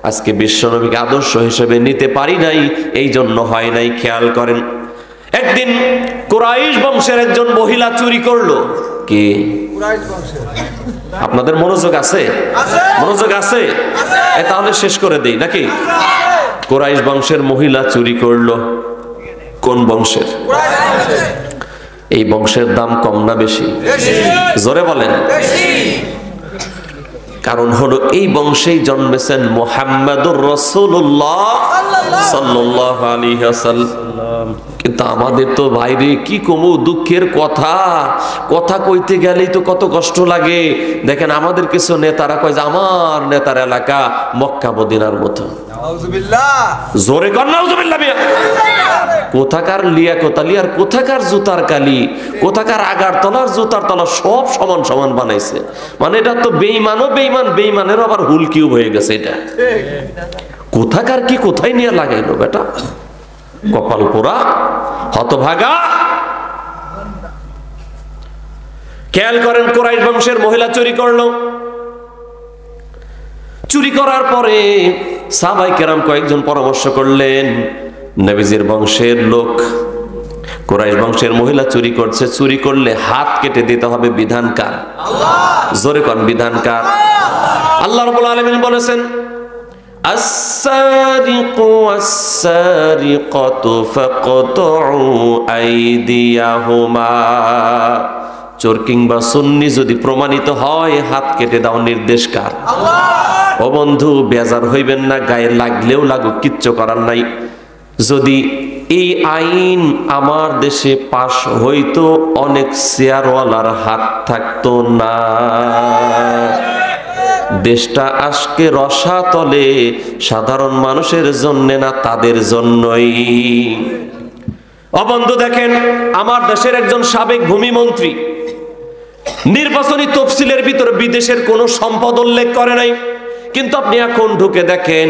আজকে বিশ্ব নবীকে আদর্শ হিসেবে নিতে পারি নাই, এই জন্য হয় নাই। খেয়াল করেন, একদিন কুরাইশ বংশের একজন মহিলা চুরি করলো। কে? আপনাদের মনোযোগ আছে? মনোযোগ আছে? তাহলে শেষ করে দেই নাকি? কুরাইশ বংশের মহিলা চুরি করলো। কোন বংশের? এই বংশের দাম কম না বেশি? জোরে বলেন। কারণ হলো, এই বংশেই জন্মেছেন মুহাম্মাদুর রাসূলুল্লাহ সাল্লাল্লাহু আলাইহি ওয়াসাল্লাম। কিন্তু আমাদের তো বাইরে কি কমু, দুঃখের কথা, কথা কইতে গেলেই তো কত কষ্ট লাগে। দেখেন, আমাদের কিছু নেতারা কয় যে আমার নেতার এলাকা মক্কা মদিনার মতো। জোরে কর নাউজুবিল্লাহ। কোথাকার লিয়াকতালি আর কোথাকার জুতার কালি, কোথাকার আগার তলার জুতার তলা সব সমান সমান বানাইছে। মানে এটা তো বেঈমানও বেঈমান, বেঈমানের আবার হুলকিও হয়ে গেছে। এটা কোথাকার কি কোথায় নিয়ে লাগাইলো বেটা? কপাল পোড়া, হতভাগা। খেয়াল করেন, কুরাইশ বংশের মহিলা চুরি করলো। চুরি করার পরে সাহাবায়ে কেরাম কয়েকজন পরামর্শ করলেন, নবীজির বংশের লোক, কুরাইশ বংশের মহিলা চুরি করছে, চুরি করলে হাত কেটে দিতে হবে, বিধানকার আল্লাহ। জোরে কোন বিধানকার আল্লাহ রাব্বুল আলামিন বলেছেন, আস-সারিকু ওয়াস-সারিকাতু ফাকতাউ আইদিয়াহুমা। চোর কিংবা সুন্নি যদি প্রমাণিত হয় হাত কেটে দাও, নির্দেশ কার আল্লাহ। ও বন্ধু, বেজার হইবেন না, গায়ে লাগলেও লাগুক, কিচ্ছু করার নাই। যদি এই আইন আমার দেশে পাশ হইতো, অনেক শেয়ারওয়ালার হাত থাকতো না, দেশটা আজকে রসাতলে, সাধারণ মানুষের জন্য না, তাদের জন্যই। বন্ধু দেখেন, আমার দেশের একজন সাবেক ভূমিমন্ত্রী নির্বাচনী তফসিলের ভিতরে বিদেশের কোনো সম্পদ উল্লেখ করে নাই, কিন্তু আপনি এখন ঢুকে দেখেন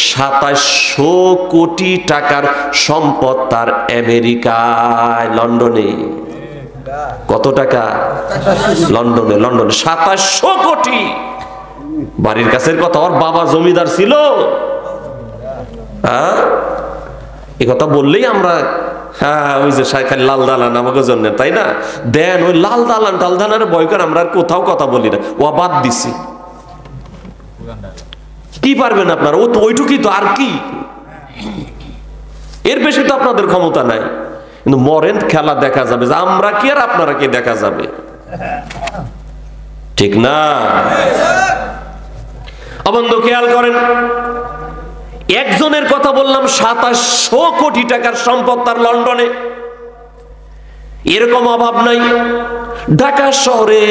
২৭০০ কোটি টাকার সম্পদ তার আমেরিকায়, লন্ডনে। কত টাকা? লন্ডনে ২৭০০ কোটি। বাড়ির কাছের কথা, ওর বাবা জমিদার ছিল। হ্যাঁ, এ কথা বললেই আমরা, হ্যাঁ ওই যে খালি লাল দালান আমাকে জন্য, তাই না? দেন ওই লাল দালান টাল দালানের ভয় করে আমরা আর কোথাও কথা বলি না, ও বাদ দিছি। কি পারবেন আপনারা? ও তো ওইটুকুই তো, আর কি, এর বেশি তো আপনাদের ক্ষমতা নাই। কিন্তু মরেন খেলা দেখা যাবে, যে আমরা কি আর আপনারা কি দেখা যাবে, ঠিক না? বন্ধু খেয়াল করেন, একজনের কথা বললাম, ২৭০০ কোটি টাকার সম্পদ তার লন্ডনে। এরকম অভাব নাই। ঢাকা শহরে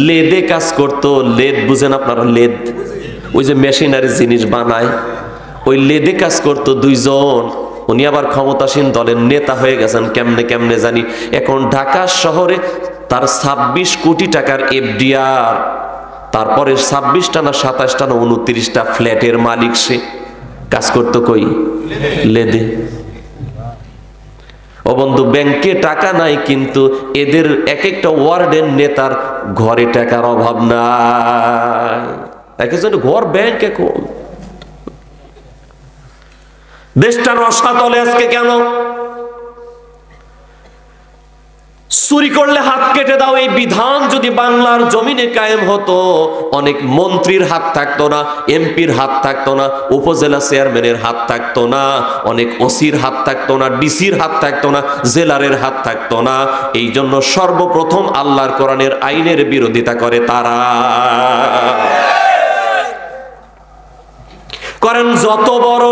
লেদে কাজ করতো, লেদ বুঝেন আপনারা? লেদ, ওই যে মেশিনারি জিনিস বানায়, ওই লেদে কাজ করতো দুইজন। উনি আবার ক্ষমতাসীন দলের নেতা হয়ে গেছেন কেমনে কেমনে জানি। এখন ঢাকা শহরে তার ২৬ কোটি টাকার এফডিআর, তারপরে ২৬টা না ২৭টা না ২৯টা ফ্ল্যাটের মালিক। সে কাজ করতো কই? লেদে। ও বন্ধু, ব্যাংকে টাকা নাই, কিন্তু এদের এক একটা ওয়ার্ডের নেতার ঘরে টাকার অভাব নাই। একজন ঘর ব্যাংক। এখন দেশটা রসাতলে আজকে কেন? চুরি করলে হাত কেটে দাও, এই বিধান যদি বাংলার জমিনে কায়েম হতো, অনেক মন্ত্রীর হাত থাকতো না, এমপির হাত থাকতো না, উপজেলা চেয়ারম্যানের হাত থাকতো না, অনেক ওসির হাত থাকতো না, ডিসির হাত থাকতো না, জেলারের হাত থাকতো না। এই জন্য সর্বপ্রথম আল্লাহর কোরআনের আইনের বিরোধিতা করে তারা। করেন যত বড়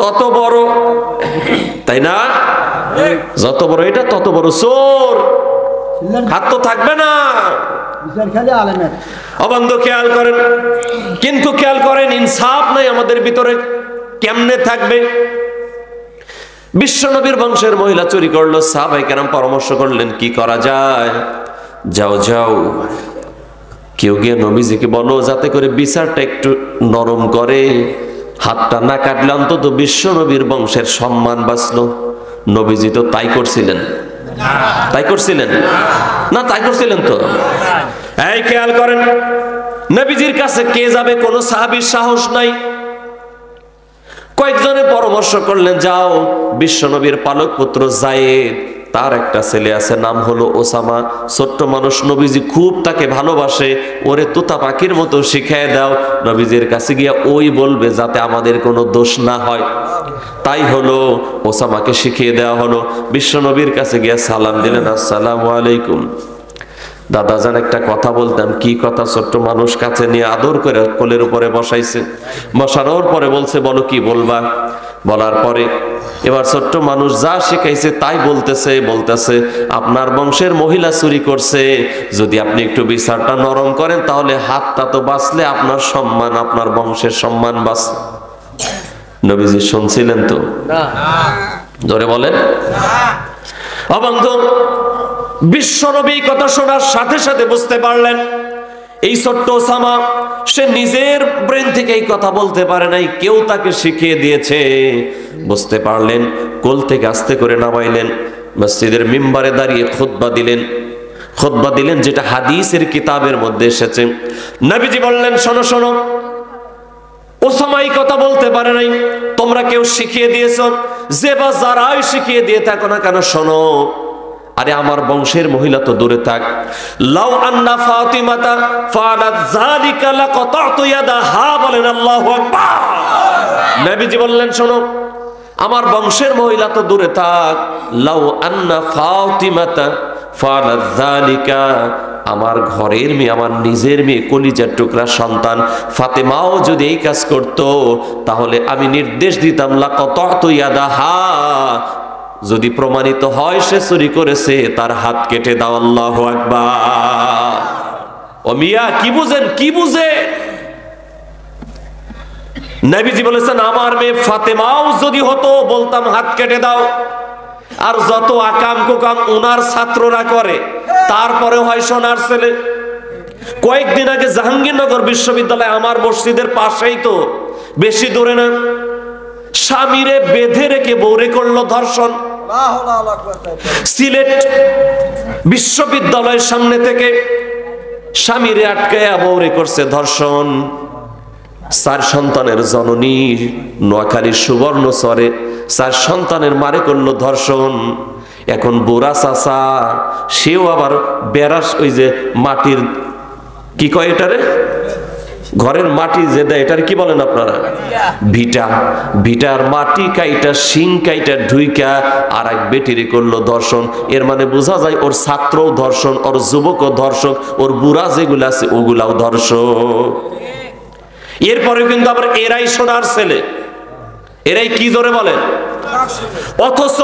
তত বড়, তাই না? যত বড় এটা তত বড় চোর, হাত তো থাকবে না। অবন্ধ খেয়াল করেন, কিন্তু খেয়াল করেন, ইনসাফ নাই আমাদের ভিতরে। কেমনে থাকবে? বিশ্বনবীর বংশের মহিলা চুরি করলো, সাহাবায়ে কেরাম পরামর্শ করলেন কি করা যায়। যাও যাও, কেউ গিয়ে নবীজিকে বলো যাতে করে বিচারটা একটু নরম করে, হাতটা না কাটলে অন্তত বিশ্বনবীর বংশের সম্মান বাঁচলো। নবীজি তো তাই করছিলেন, তাই করছিলেন না? তাই করছিলেন তো। এই খেয়াল করেন, নবীজির কাছে কে যাবে? কোন সাহাবীর সাহস নাই। কয়েকজনে পরামর্শ করলেন, যাও বিশ্বনবীর পালক পুত্র যায়েদ, তার একটা ছেলে আছে, নাম হলো ওসামা, ছোট্ট মানুষ, নবীজি খুব তাকে ভালোবাসে, ওরে তোতা পাখির মতো শিখিয়ে দাও, নবীজির কাছে গিয়া ওই বলবে যাতে আমাদের কোনো দোষ না হয়। তাই হলো, ওসামাকে শিখিয়ে দেওয়া হলো। বিশ্বনবীর কাছে গিয়া সালাম দিলেন, আসসালামু আলাইকুম। দাদা জান একটা কথা বলতাম। কি কথা? ছোট্ট মানুষ কাছে নিয়ে আদর করে কোলের উপরে বসাইছে, বসানোর পরে বলছে, বলো কি বলবা। বলার পরে এবার ছোট্ট মানুষ যা শিখাইছে তাই বলতেছে আপনার বংশের মহিলা চুরি করছে, যদি আপনি একটু বিচারটা নরম করেন তাহলে হাতটা তো বাঁচলে আপনার সম্মান, আপনার বংশের সম্মান বাঁচে। নবীজি শুনছিলেন তো? জোরে বলেন। বন্ধু, বিশ্বনবী কথা শোনার সাথে সাথে বুঝতে পারলেন এই ছোট্ট ওসামা, সে নিজের ব্রেন থেকে এই কথা বলতে পারে নাই, কেউ তাকে শিখিয়ে দিয়েছে। বুঝতে পারলেন, কোল থেকে আস্তে করে নামাইলেন, মসজিদের মিম্বারে দাঁড়িয়ে খুতবা দিলেন, যেটা হাদিসের কিতাবের মধ্যে এসেছে। নবীজি বললেন, শোনো শোনো, ওসামা এই কথা বলতে পারে নাই, তোমরা কেউ শিখিয়ে দিয়েছো, যে বা যারাই শিখিয়ে দিয়ে থাকো না কেন শোনো, আরে আমার বংশের মহিলা তো দূরে থাক, লাউ আন্না ফাতিমাতা ফালাত যালিকা লাকাতাতু ইয়াদাহা, বলেন আল্লাহু আকবার। নবীজি বললেন শোনো, আমার বংশের মহিলা তো দূরে থাক, লাউ আন্না ফাতিমাতা ফালাত যালিকা, আমার ঘরের মেয়ে, আমার নিজের মেয়ে, কলিজার টুকরা সন্তান ফাতেমাও যদি এই কাজ করত, তাহলে আমি নির্দেশ দিতাম লাকাতাতু ইয়াদাহা, যদি প্রমাণিত হয় সে চুরি করেছে তার হাত কেটে দাও। আল্লাহু আকবার। ও মিয়া কি বুঝেন, কি বুঝে? নবীজি বলেছেন আমার মেয়ে ফাতেমাও যদি হতো বলতাম হাত কেটে দাও। আর যত আকাম কুকাম উনার ছাত্ররা করে, তারপরে হয় সোনার ছেলে। কয়েকদিন আগে জাহাঙ্গীরনগর বিশ্ববিদ্যালয় আমার মসজিদের পাশেই, তো বেশি দূরে না, স্বামীরে বেঁধে রেখে বউরে করলো ধর্ষণ। সিলেট বিশ্ববিদ্যালয়ের সামনে থেকে স্বামীরে আটকায়া বউরে করছে ধর্ষণ। 4 সন্তানের জননী নোয়াখালীর সুবর্ণচরে 4 সন্তানের মারে করলো ধর্ষণ। এখন বুড়া চাচা, সেও আবার বেড়াস, ওই যে মাটির কি কয় এটারে, ঘরের মাটি যে দেয়, এটার কি বলেন আপনারা, ভিটা, ভিটার মাটি কাইটা শিং কাইটা ঢুইকা আর এক বেটিরে করলো ধর্ষণ। এর মানে বোঝা যায় ওর ছাত্রও ধর্ষণ, ওর যুবকও ধর্ষক, ওর বুড়া যেগুলো আছে ওগুলাও ধর্ষক। এরপরে কিন্তু আবার এরাই সোনার ছেলে, এরাই কি জোরে বলেন। অথচ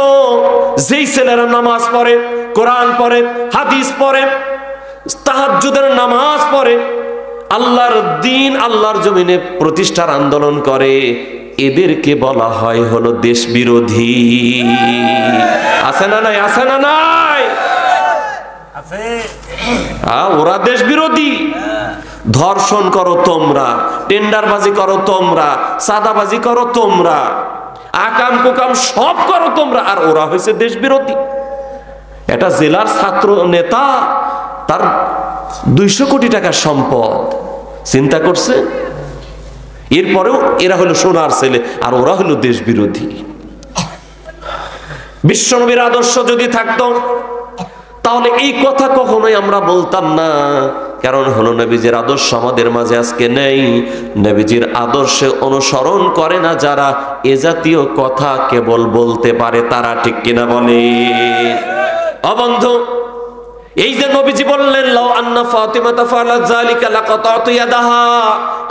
যেই ছেলেরা নামাজ পড়ে, কোরআন পড়ে, হাদিস পড়ে, তাহাজ্জুদের নামাজ পড়ে, আল্লাহর দ্বীন আল্লাহর জমিনে প্রতিষ্ঠার আন্দোলন করে, এদেরকে বলা হয় হলো দেশ বিরোধী। আছে না নাই, আছে না নাই, ওরা দেশ বিরোধী। ধর্ষণ করো তোমরা, টেন্ডারবাজি করো তোমরা, সাদাবাজি করো তোমরা, আকাম কুকাম সব করো তোমরা, আর ওরা হয়েছে দেশ বিরোধী। এটা জেলার ছাত্র নেতা, তার 200 কোটি টাকার সম্পদ, চিন্তা করছে। এরপরেও এরা হলো সোনার ছেলে, আর ওরা হলো দেশ বিরোধী। বিশ্বনবীর আদর্শ যদি থাকতো তাহলে এই কথা কখনোই আমরা বলতাম না। কারণ হলো নবীজির আদর্শ আমাদের মাঝে আজকে নেই। নবীজির আদর্শে অনুসরণ করে না যারা, এ জাতীয় কথা কেবল বলতে পারে তারা, ঠিক কিনা বলে। ও বন্ধু, এই যে নবীজি বললেন লাউ আন্না ফাতিমাতা ফালাত যালিকা লাকাতাতু ইয়াদাহা,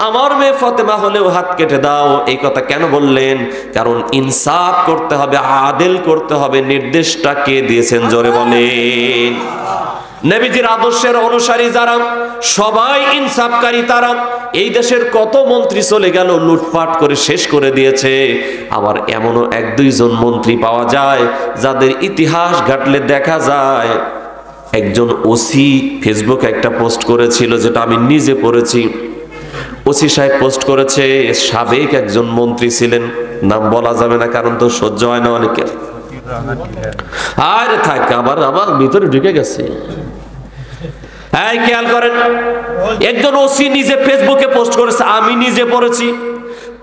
আমার মেয়ে ফাতেমা হলেও হাত কেটে দাও, এই কথা কেন বললেন? কারণ ইনসাফ করতে হবে, আদেল করতে হবে। নির্দেশটা কে দিয়েছেন জোরে বলেন? নবীজির আদর্শের অনুসারী যারা, সবাই ইনসাফকারী তারা। এই দেশের কত মন্ত্রী চলে গেল, লুটপাট করে শেষ করে দিয়েছে। আবার এমনও 1-2 জন মন্ত্রী পাওয়া যায় যাদের ইতিহাস ঘাটলে দেখা যায়। একজন ওসি ফেসবুকে একটা পোস্ট করেছিল, যেটা আমি নিজে পড়েছি। ওসি সাহেব পোস্ট করেছে, সাবেক একজন মন্ত্রী ছিলেন, নাম বলা যাবে না কারণ তো সহ্য হয় না অনেকের। আরে থাক, আবার ভিতরে ঢুকে গেছে। এই খেয়াল করেন, একজন ওসি নিজে ফেসবুকে পোস্ট করেছে, আমি নিজে পড়েছি।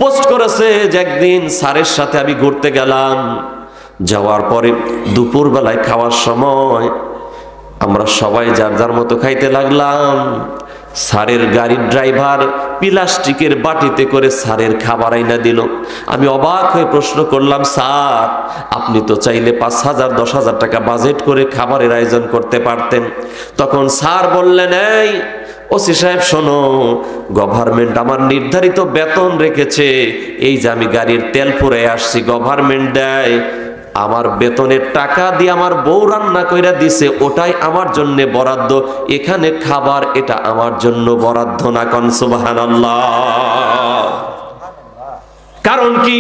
পোস্ট করেছে যে একদিন স্যারের সাথে আমি ঘুরতে গেলাম, যাওয়ার পরে দুপুর বেলায় খাওয়ার সময় আমরা সবাই যার যার মতো খাইতে লাগলাম। স্যারের গাড়ির ড্রাইভার প্লাস্টিকের বাটিতে করে স্যারের খাবার আইনা দিল। আমি অবাক হয়ে প্রশ্ন করলাম, স্যার আপনি তো চাইলে 5,000-10,000 টাকা বাজেট করে খাবারের আয়োজন করতে পারতেন। তখন স্যার বললেন, এই ওসি সাহেব শোনো, গভর্নমেন্ট আমার নির্ধারিত বেতন রেখেছে, এই যে আমি গাড়ির তেল পুরে আসছি, গভর্নমেন্ট দেয়, আমার বেতনের টাকা দিয়ে আমার বউ রান্না কইরা দিছে, ওটাই আমার জন্য বরাদ্দ। এখানে খাবার এটা আমার জন্য বরাদ্দ না। কোন সুবহানাল্লাহ। কারণ কি?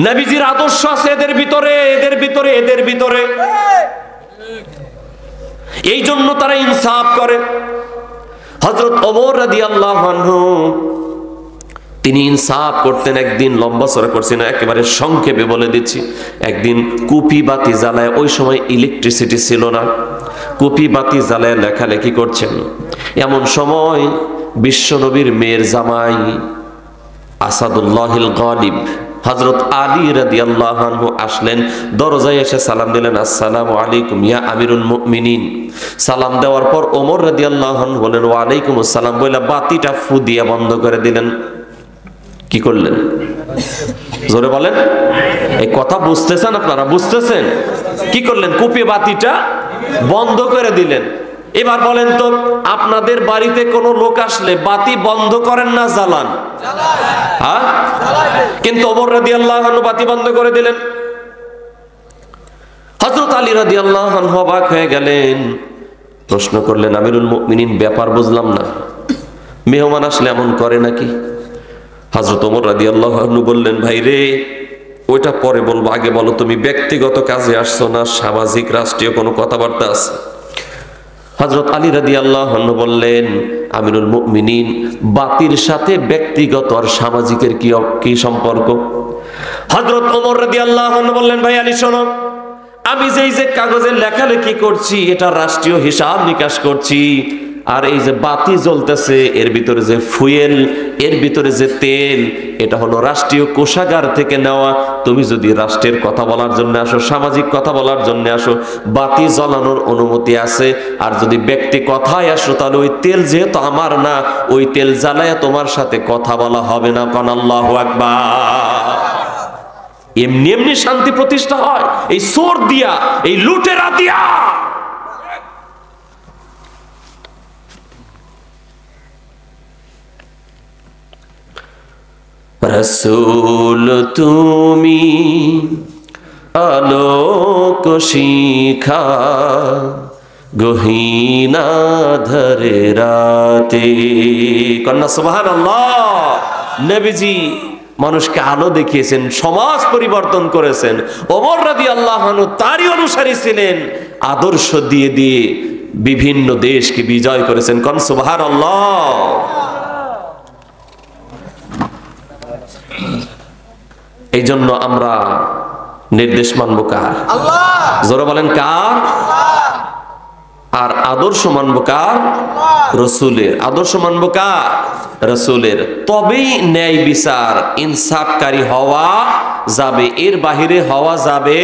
নবীজির আদর্শ আছে এদের ভিতরে, এদের ভিতরে, এদের ভিতরে। এই জন্য তারা ইনসাফ করে। হযরত ওমর রাদিয়াল্লাহু আনহু তিনি ইনসাফ করতেন। একদিন লম্বা চড়া করছি না, একেবারে সংক্ষেপে বলে দিচ্ছি। একদিন কুপি বাতি জ্বালায়, ওই সময় ইলেকট্রিসিটি ছিল না, কুপি বাতি জ্বালায় লেখালেখি করছেন। এমন সময় বিশ্বনবীর মেয়ের জামাই আসাদুল্লাহিল গালিব হযরত আলী রাদিয়াল্লাহু আনহু আসলেন, দরজায় এসে সালাম দিলেন, আসসালামু আলাইকুম ইয়া আমিরুল মুমিনিন। সালাম দেওয়ার পর ওমর রাদিয়াল্লাহু আনহু বলেন ওয়া আলাইকুম আসসালাম, বলে বাতিটা ফু দিয়ে বন্ধ করে দিলেন। কি করলেন? জোরে বলেন। এই কথা বুঝতেছেন আপনারা? বুঝতেছেন? কি করলেন? কুপিয়ে বাতিটা বন্ধ করে দিলেন। এবার বলেন তো, আপনাদের বাড়িতে কোনো লোক আসলে বাতি বন্ধ করেন না জ্বালান? হ্যাঁ, কিন্তু ওমর রাদিয়াল্লাহু আনহু বাতি বন্ধ করে দিলেন। হযরত আলী রাদিয়াল্লাহু আনহু অবাক হয়ে গেলেন, প্রশ্ন করলেন, আমিরুল মুমিনিন ব্যাপার বুঝলাম না, মেহমান আসলে এমন করে নাকি? হযরত ওমর রাদিয়াল্লাহু আনহু বললেন, ভাই রে, ওইটা পরে বলবো, আগে বলো তুমি ব্যক্তিগত কাজে আসছো না সামাজিক রাষ্ট্রীয় কোনো কথাবার্তা আছে? হযরত আলী রাদিয়াল্লাহু আনহু বললেন, আমিরুল মুমিনিন, বাতির সাথে ব্যক্তিগত আর সামাজিকের কি সম্পর্ক? হযরত ওমর রাদিয়াল্লাহু আনহু বললেন, ভাই আলী শোনো, আমি যে কাগজে লেখালেখি করছি এটা রাষ্ট্রীয় হিসাব নিকাশ করছি, আর এই যে বাতি জ্বলতেছে এর ভিতরে যে ফুয়েল, এর ভিতরে যে তেল, এটা হলো রাষ্ট্রীয় কোষাগার থেকে নেওয়া। তুমি যদি রাষ্ট্রের কথা বলার জন্য আসো, সামাজিক কথা বলার জন্য আসো, বাতি জ্বালানোর অনুমতি আছে। আর যদি ব্যক্তি কথায় আসো, তাহলে ওই তেল যেহেতু আমার না, ওই তেল জ্বালায় তোমার সাথে কথা বলা হবে না। কোন আল্লাহু আকবার। এমনি এমনি শান্তি প্রতিষ্ঠা হয় এই চোর দিয়া, এই লুটেরা দিয়া। রাসূল তুমি আলোক শিখা, গহীনা ধরে রাতে। কন্যা সুবহানাল্লাহ। নবীজি মানুষকে আলো দেখিয়েছেন, সমাজ পরিবর্তন করেছেন। ওমর রাদিয়াল্লাহু আনহু তারই অনুসারী ছিলেন, আদর্শ দিয়ে দিয়ে বিভিন্ন দেশকে বিজয় করেছেন। কোন সুবহানাল্লাহ। এই জন্য আমরা নির্দেশ মানব কার? আল্লাহ। জোরে বলেন কার? আর আদর্শ মানব কার? রাসূলের। আদর্শ মানব কার? রাসূলের। তবেই ন্যায় বিচার ইনসাফকারী হওয়া যাবে, এর বাহিরে হওয়া যাবে